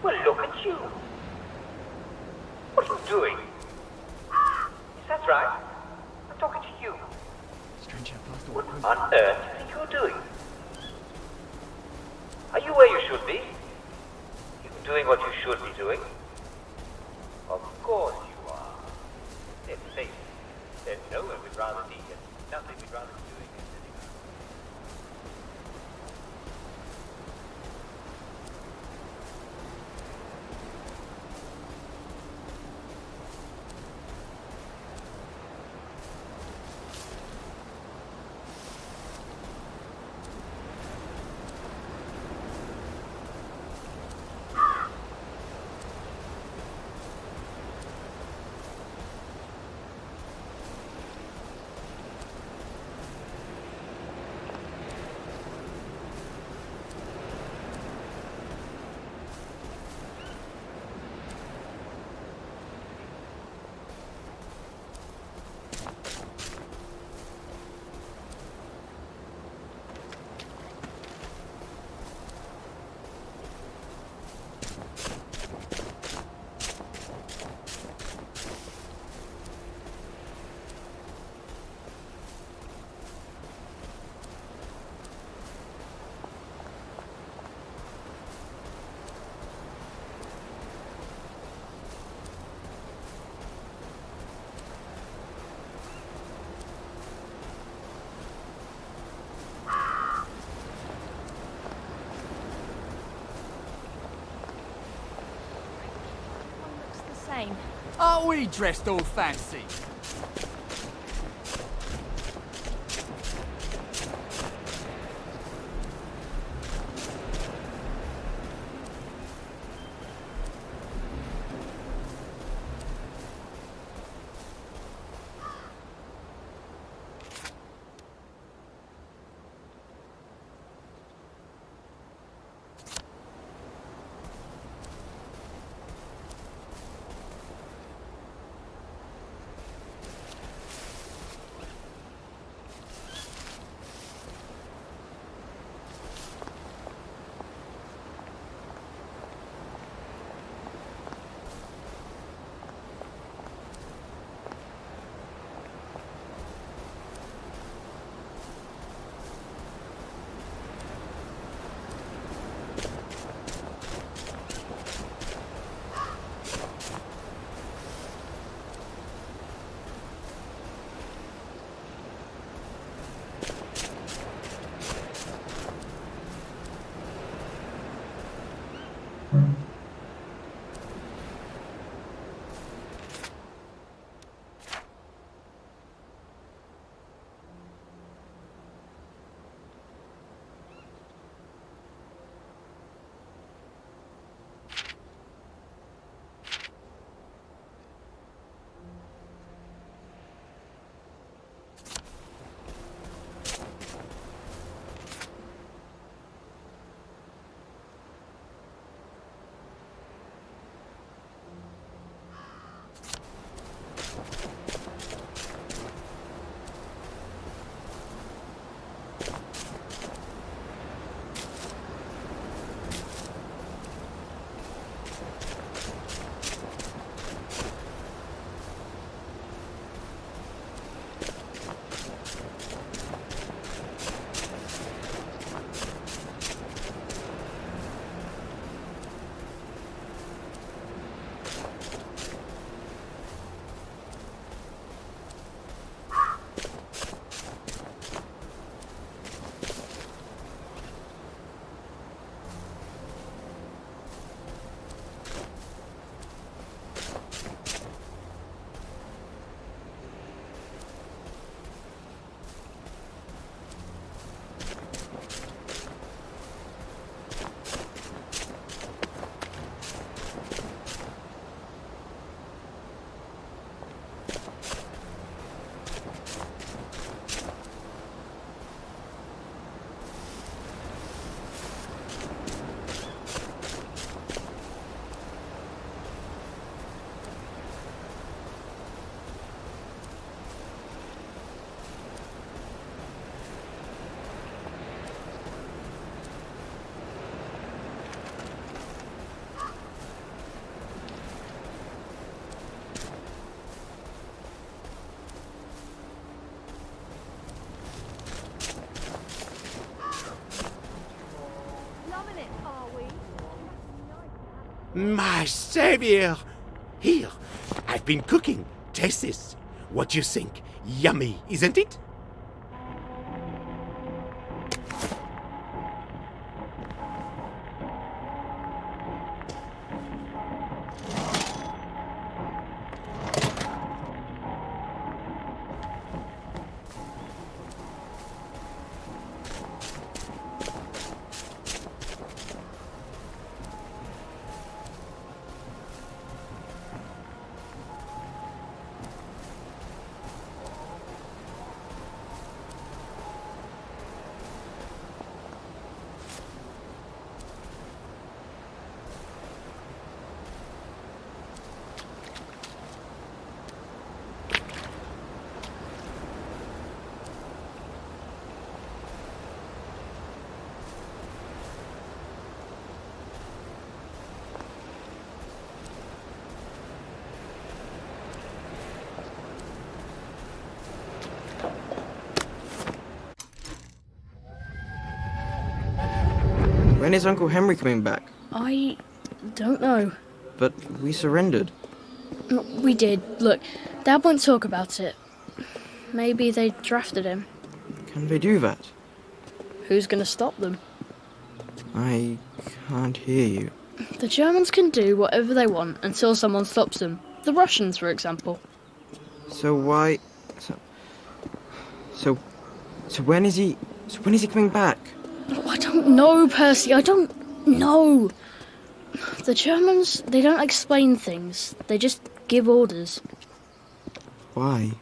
Well, look at you. What are you doing? Is that right? I'm talking to you. What on earth do you think you're doing? Are you where you should be? You doing what you should be doing? Of course you are. Let's face it, there's nowhere we'd rather be and nothing we'd rather be doing than sitting around. Aren't we dressed all fancy? My saviour! Here, I've been cooking. Taste this. What do you think? Yummy, isn't it? When is Uncle Henry coming back? I don't know. But we surrendered. We did. Look, Dad won't talk about it. Maybe they drafted him. Can they do that? Who's gonna stop them? I can't hear you. The Germans can do whatever they want until someone stops them. The Russians, for example. So why... So when is he... So when is he coming back? Oh, I don't know, Percy. I don't know. The Germans, they don't explain things. They just give orders. Why?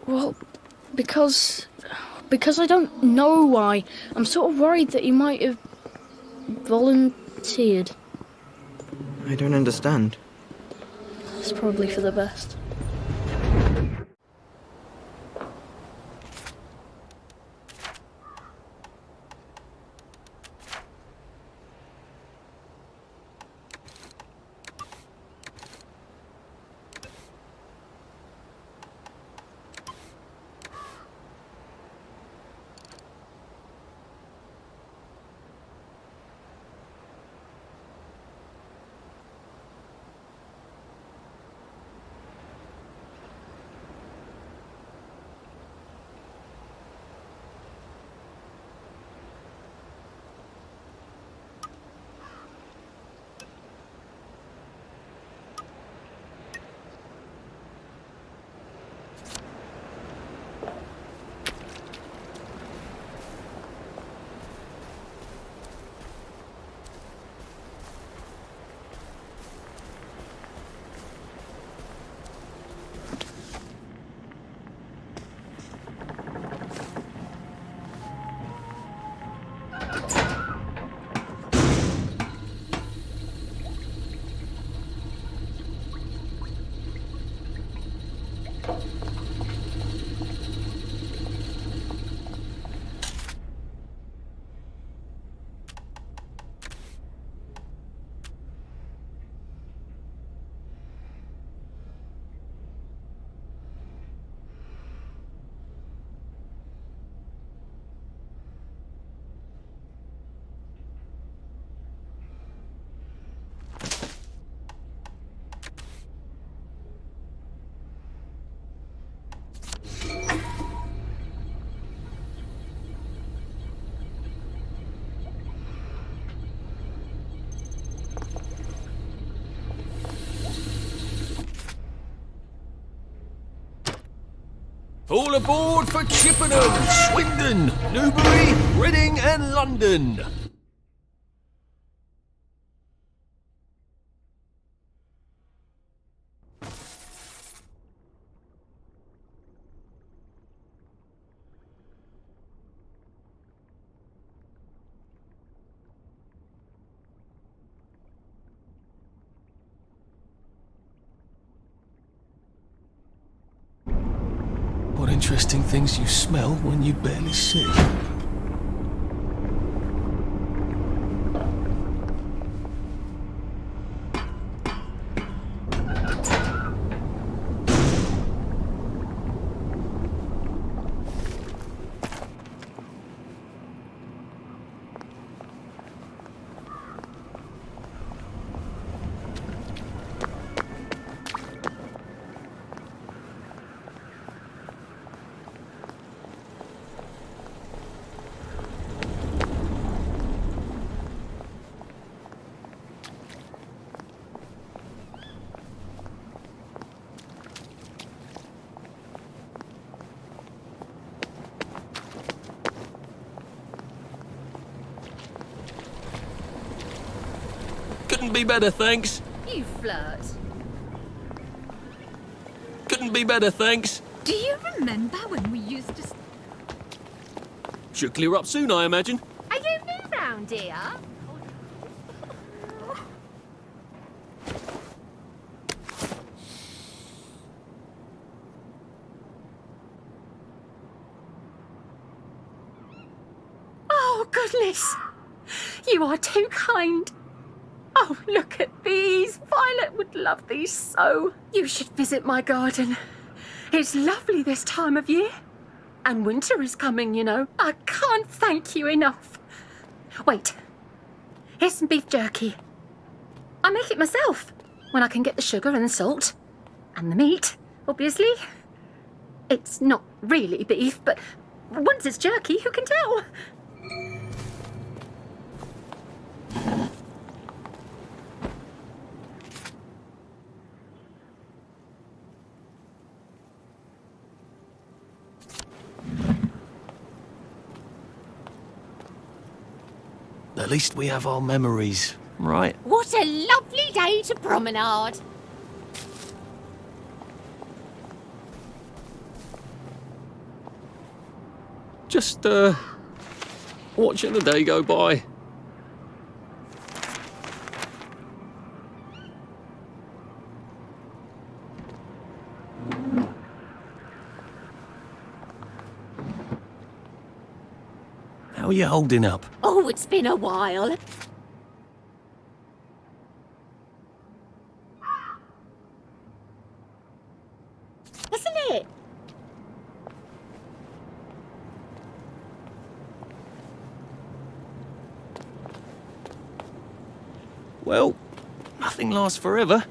Well, because I don't know why. I'm sort of worried that he might have volunteered. I don't understand. It's probably for the best. All aboard for Chippenham, Swindon, Newbury, Reading and London. What interesting things you smell when you barely see. Couldn't be better, thanks. You flirt. Couldn't be better, thanks. Do you remember when we used to... Should clear up soon, I imagine. Are you new round here? Oh, goodness. You are too kind. Oh, look at these. Violet would love these so. You should visit my garden. It's lovely this time of year. And winter is coming, you know. I can't thank you enough. Wait. Here's some beef jerky. I make it myself when I can get the sugar and the salt. And the meat, obviously. It's not really beef, but once it's jerky, who can tell? At least we have our memories, right? What a lovely day to promenade. Just, watching the day go by. How are you holding up? Oh, it's been a while. Hasn't it? Well, nothing lasts forever,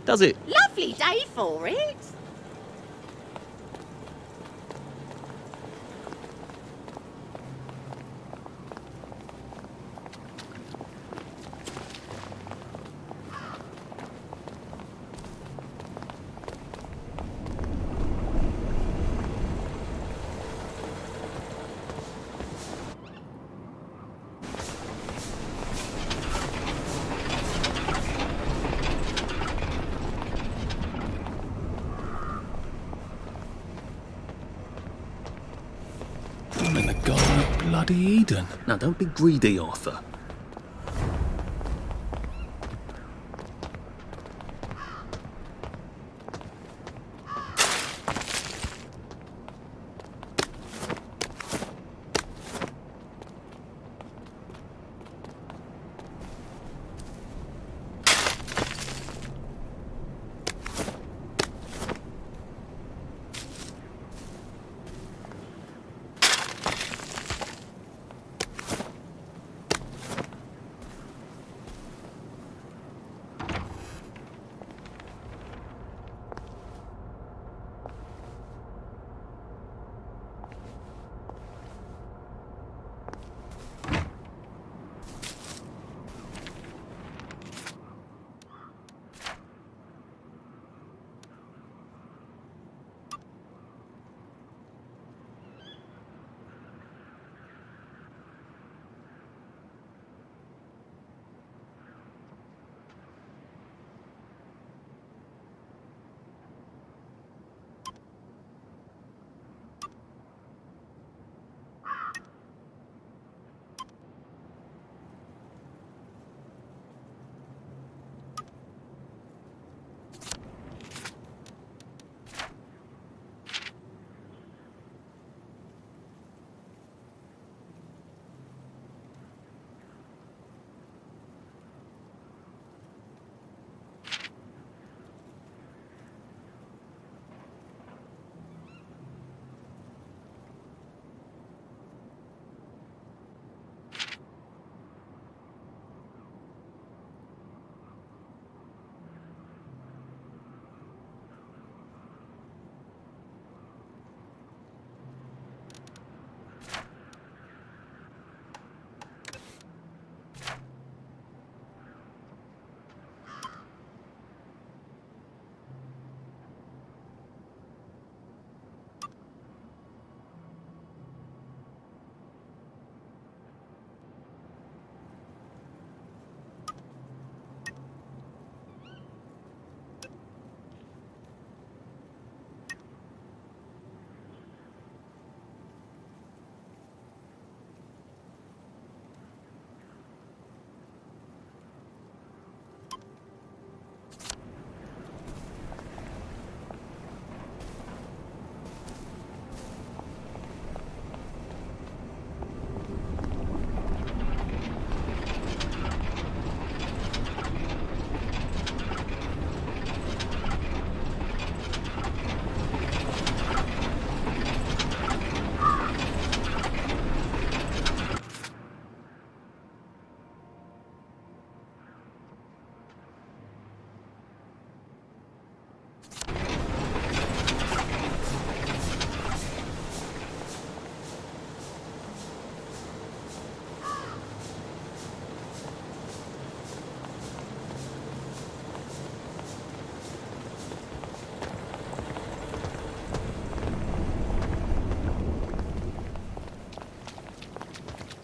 does it? Lovely day for it. I'm in the Garden of Bloody Eden. Now, don't be greedy, Arthur.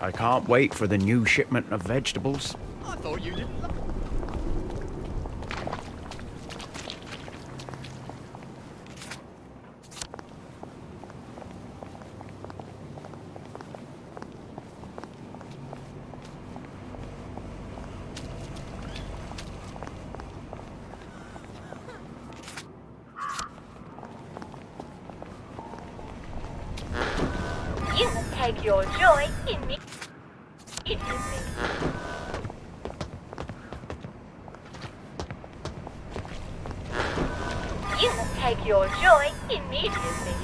I can't wait for the new shipment of vegetables. I thought you didn't like... You must take your joy in me. You must take your joy immediately.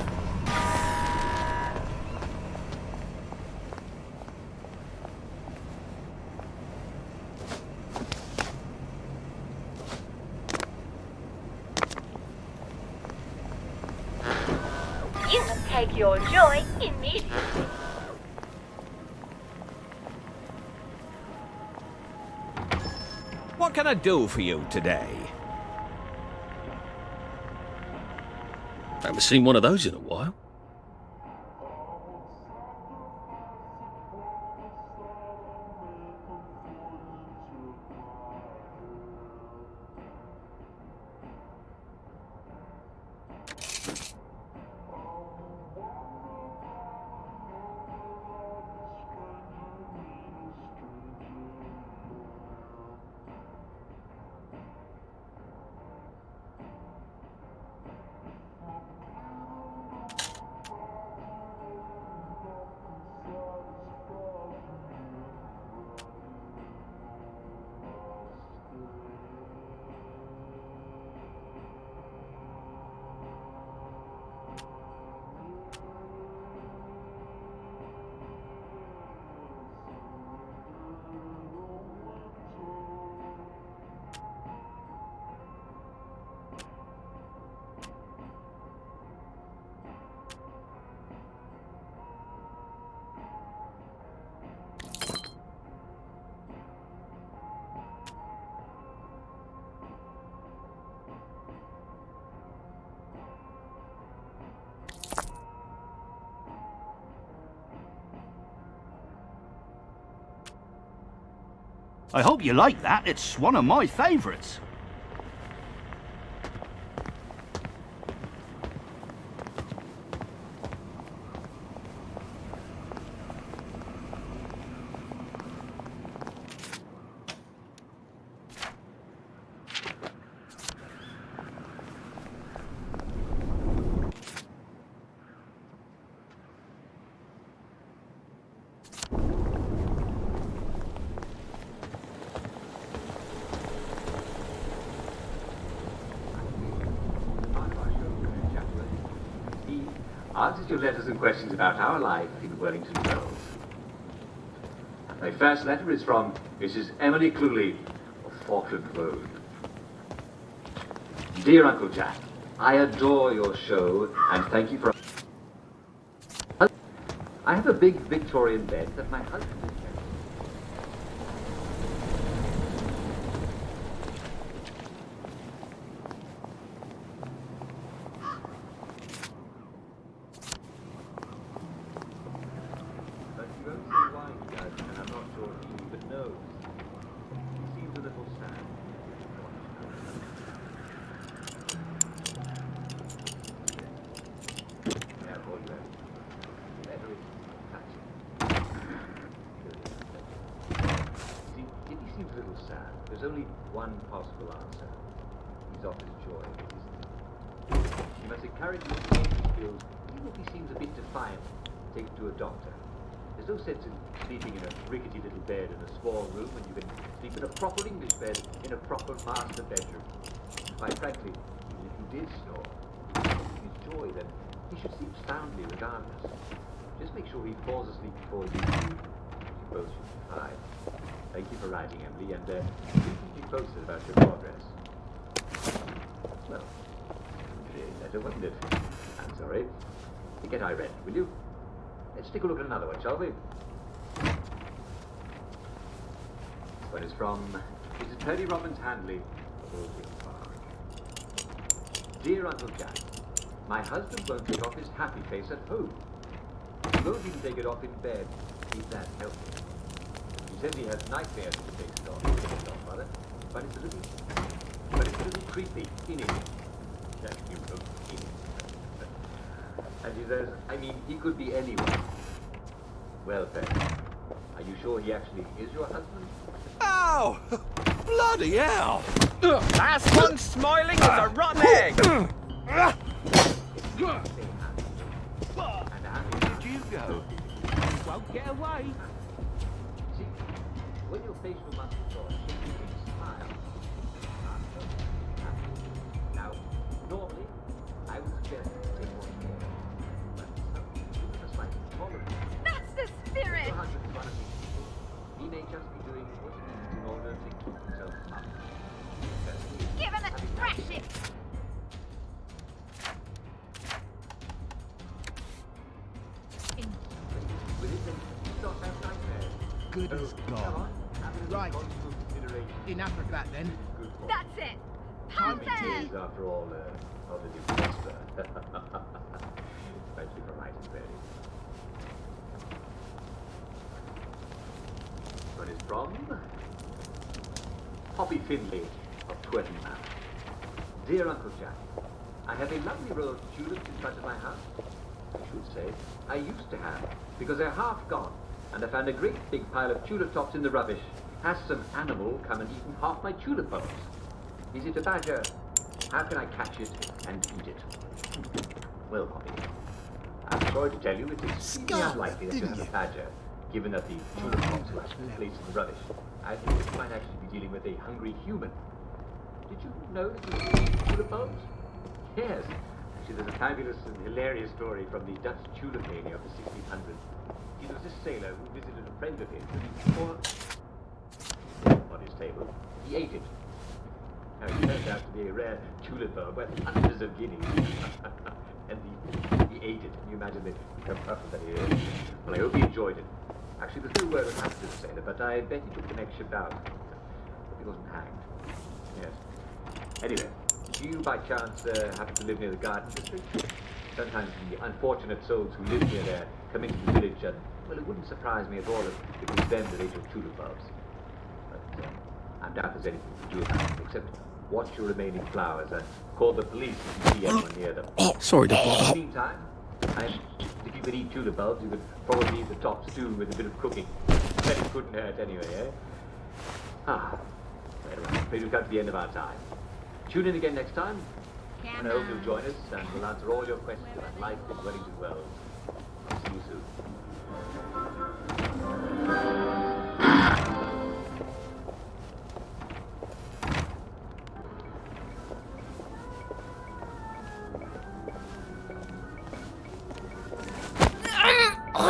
You must take your joy immediately. What can I do for you today? I haven't seen one of those in a while. I hope you like that. It's one of my favourites. Answers your letters and questions about our life in Wellington Wells. My first letter is from Mrs. Emily Cluley of Falkland Road. Dear Uncle Jack, I adore your show and thank you for... I have a big Victorian bed that my husband has kept. There's only one possible answer. He's off his joy, isn't he? You must encourage him to change his skills, even if he seems a bit defiant. Take him to a doctor. There's no sense in sleeping in a rickety little bed in a small room when you can sleep in a proper English bed in a proper master bedroom. Quite frankly, even if you did snore, his joy, then he should sleep soundly regardless. Just make sure he falls asleep before you both should be fine. Thank you for writing, Emily, and keep me posted about your progress. Well, letter, wasn't it? I'm sorry. Forget I read, will you? Let's take a look at another one, shall we? This one is from Mrs. Perry Robbins Handley of Oldfield Park. Dear Uncle Jack, my husband won't take off his happy face at home. He won't even take it off in bed. keep that healthy. He says he has nightmares of the big dog, mother, but it's a little creepy in it. That you wrote in it. And he says, I mean, he could be anyone. Well, then, are you sure he actually is your husband? Ow! Bloody hell! Last one smiling is a rotten egg! And how did you go? You won't get away. See, when your facial muscles are shaking, you smile. Now, normally, I would suggest take one more. But just like smaller. That's the spirit! He may just be doing what he needs in order to keep himself up. Give him a thrashing! Good as God. Right. Enough of that then. That's it! Time it is, after all, positive prosper. Thank you for writing, Betty. What is from? Poppy Finley of Twettenham. Dear Uncle Jack, I have a lovely row of tulips in front of my house. I should say, I used to have, because they're half gone, and I found a great big pile of tulip tops in the rubbish. Has some animal come and eaten half my tulip bulbs? Is it a badger? How can I catch it and eat it? Well, Poppy, I'm sorry to tell you it is extremely unlikely that you have a badger, given that the tulip tops were actually placed in the rubbish. I think you might actually be dealing with a hungry human. Did you know that you eat tulip bulbs? Yes. Actually, there's a fabulous and hilarious story from the Dutch tulip mania of the 1600s. It was a sailor who visited a friend of his, and he saw on his table. He ate it. Now, it turned out to be a rare tulip bulb worth hundreds of guineas. And he ate it. Can you imagine the kerfuffle that he ate? Well, I hope he enjoyed it. Actually, there's no word on how to the sailor, but I bet he took the next ship out. But he wasn't hanged. Yes. Anyway, do you by chance happen to live near the garden district? Sometimes the unfortunate souls who live near there come into the village and, well, it wouldn't surprise me at all if it was them that ate your tulip bulbs. But I doubt there's anything to do about it, except watch your remaining flowers and call the police if you see anyone near them. Sorry to In the bother. meantime, if you could eat tulip bulbs, you could probably eat the tops too with a bit of cooking. Then it couldn't hurt anyway, eh? Well, I'm afraid we've come to the end of our time. Tune in again next time, and I hope you'll join us, and we'll answer all your questions about life in Wellington Wells. I'll see you soon.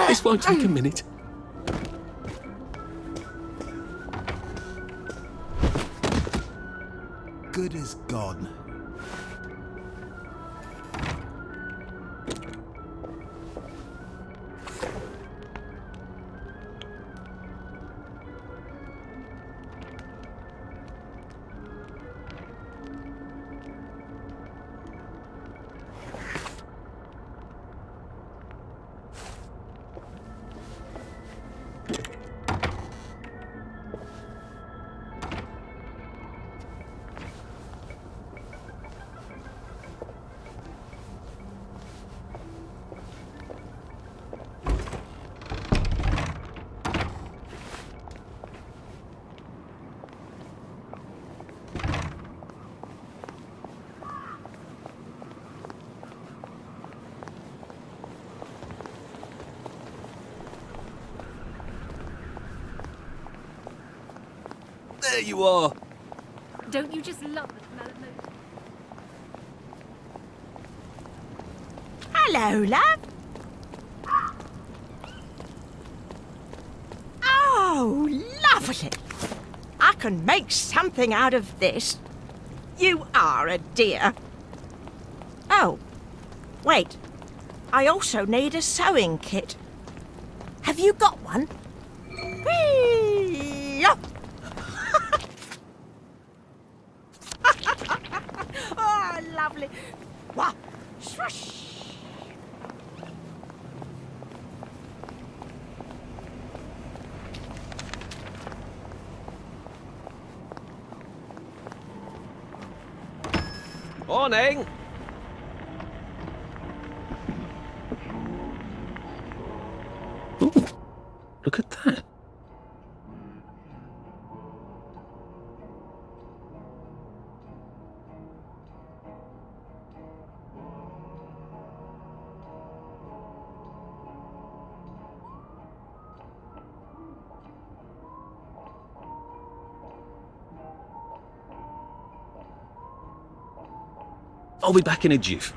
This won't take a minute. Good as gone. There you are. Don't you just love the smell of moose? Hello, love. Oh, lovely. I can make something out of this. You are a dear. Oh, wait. I also need a sewing kit. Have you got one? Whee-yah! Oh, lovely. Wah, swoosh. Morning! Ooh, look at that. I'll be back in a jiff.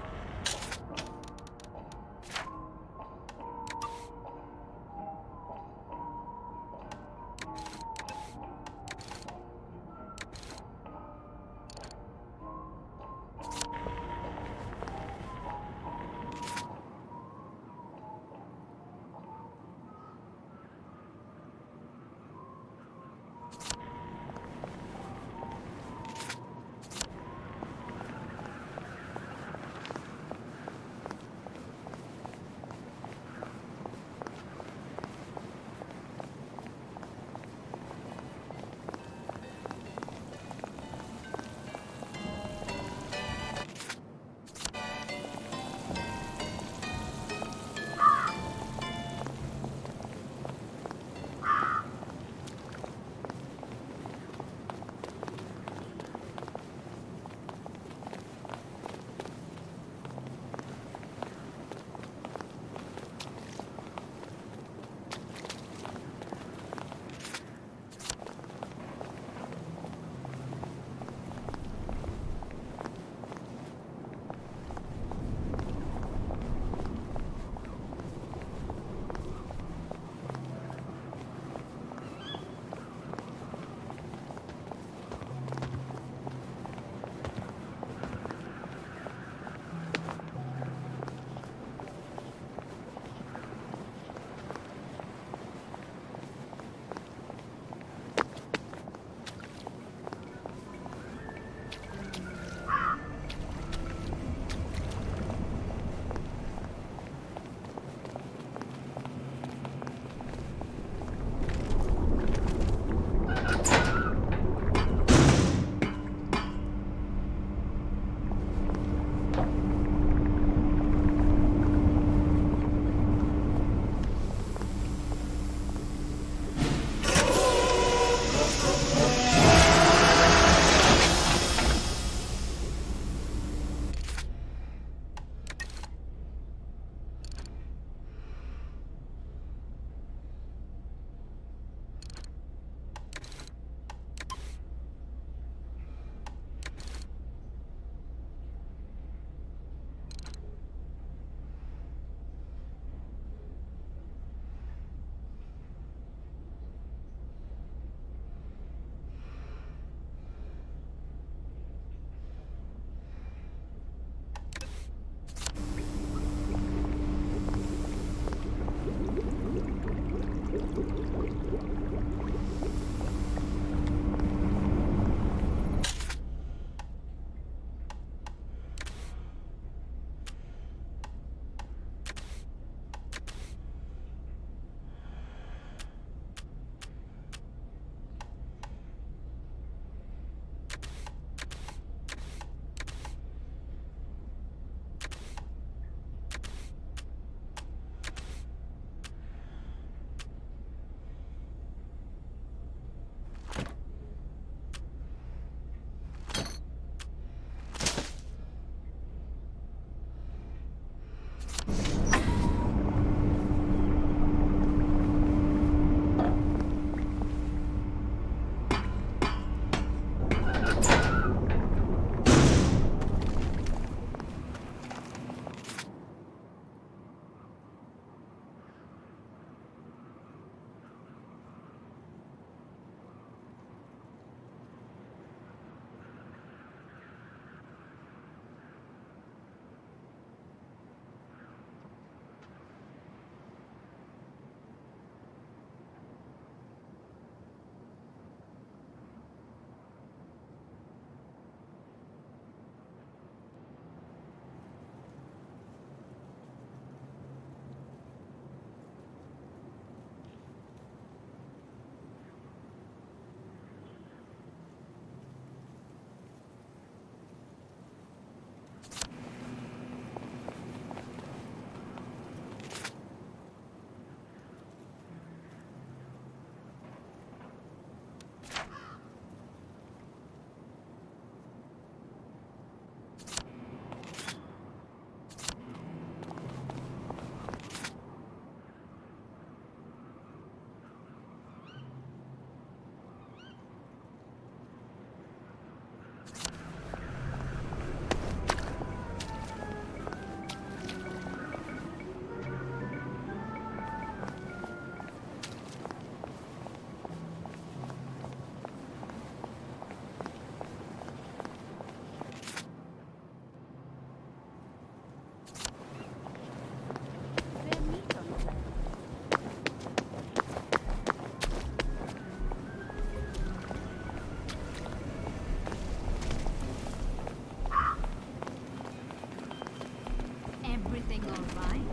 Everything all right?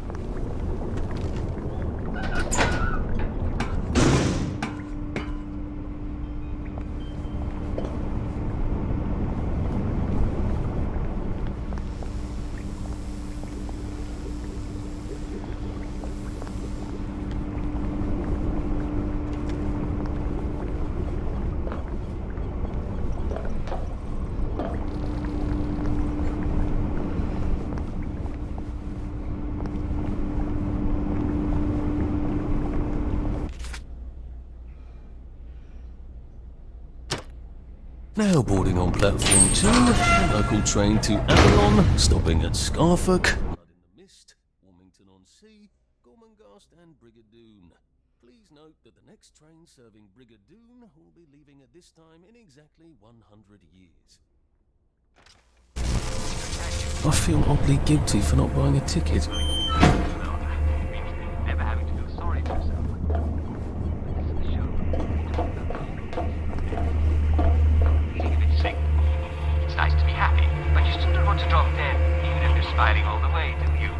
Now boarding on platform 2, local train to Avalon, stopping at Scarfolk, Blood in the Mist, Wilmington-on-Sea, Gormenghast and Brigadoon. Please note that the next train serving Brigadoon will be leaving at this time in exactly 100 years. I feel oddly guilty for not buying a ticket. Never having to feel sorry for yourself. Sick. It's nice to be happy, but you still don't want to drop dead, even if you're smiling all the way, do you?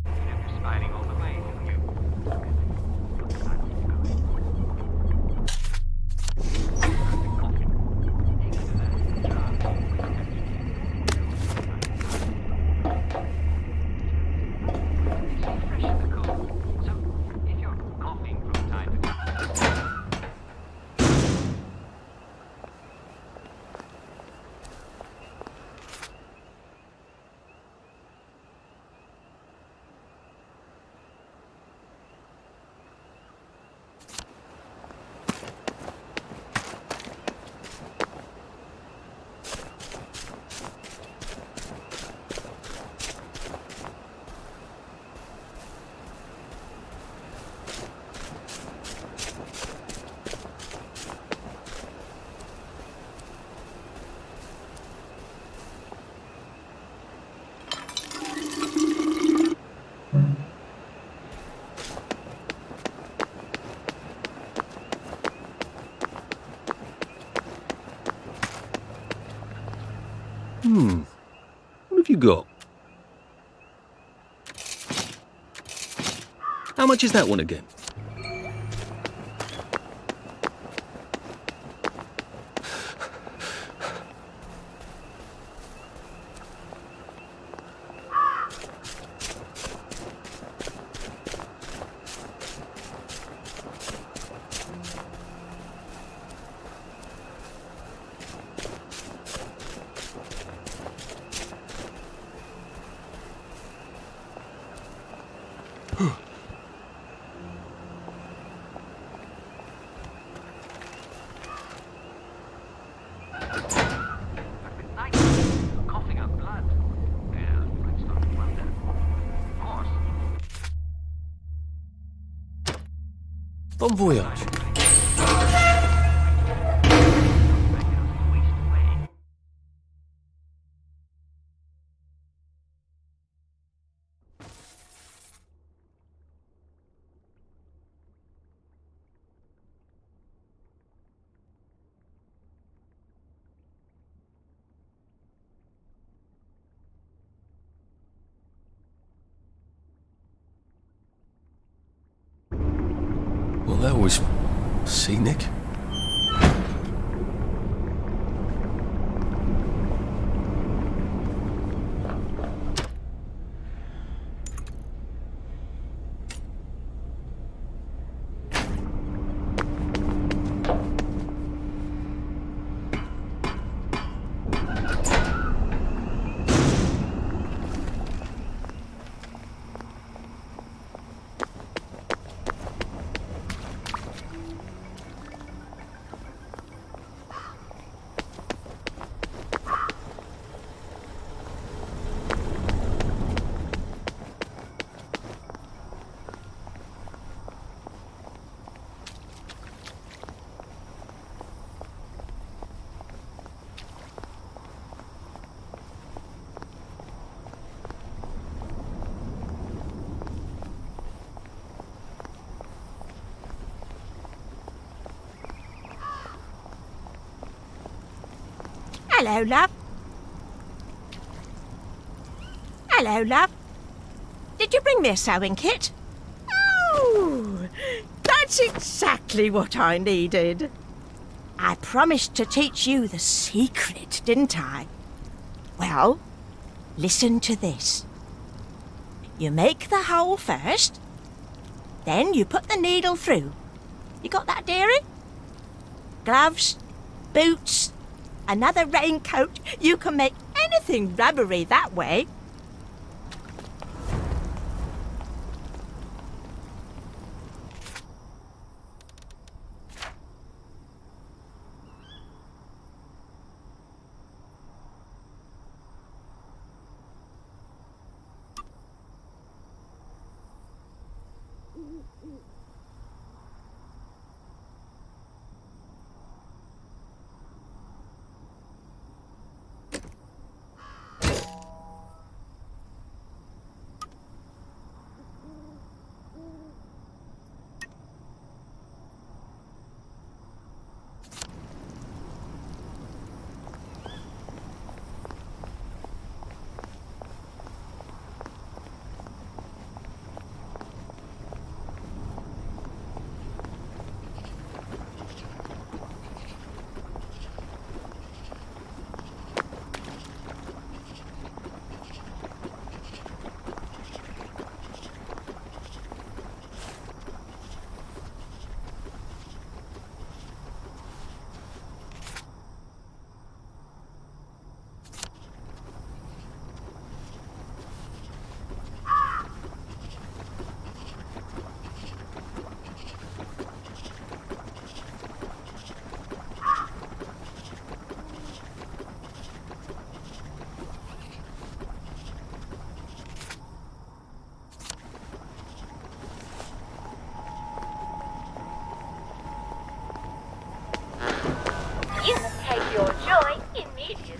Even if you're smiling all the way, do you? What have you got? How much is that one again? Bon voyage. Well, that was scenic. Hello, love. Hello, love. Did you bring me a sewing kit? Oh, that's exactly what I needed. I promised to teach you the secret, didn't I? Well, listen to this. You make the hole first, then you put the needle through. You got that, dearie? Gloves, boots, another raincoat. You can make anything rubbery that way. You must take your joy immediately.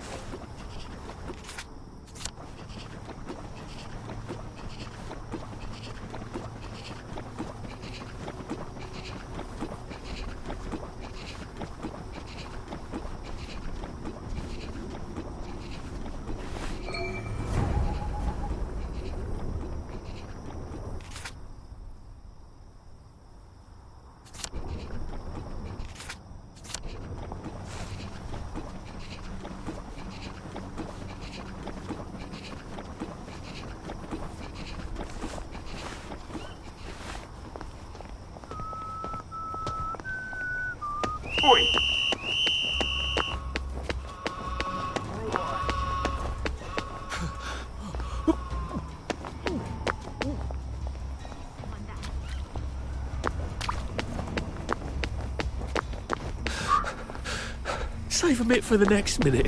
Save a bit for the next minute.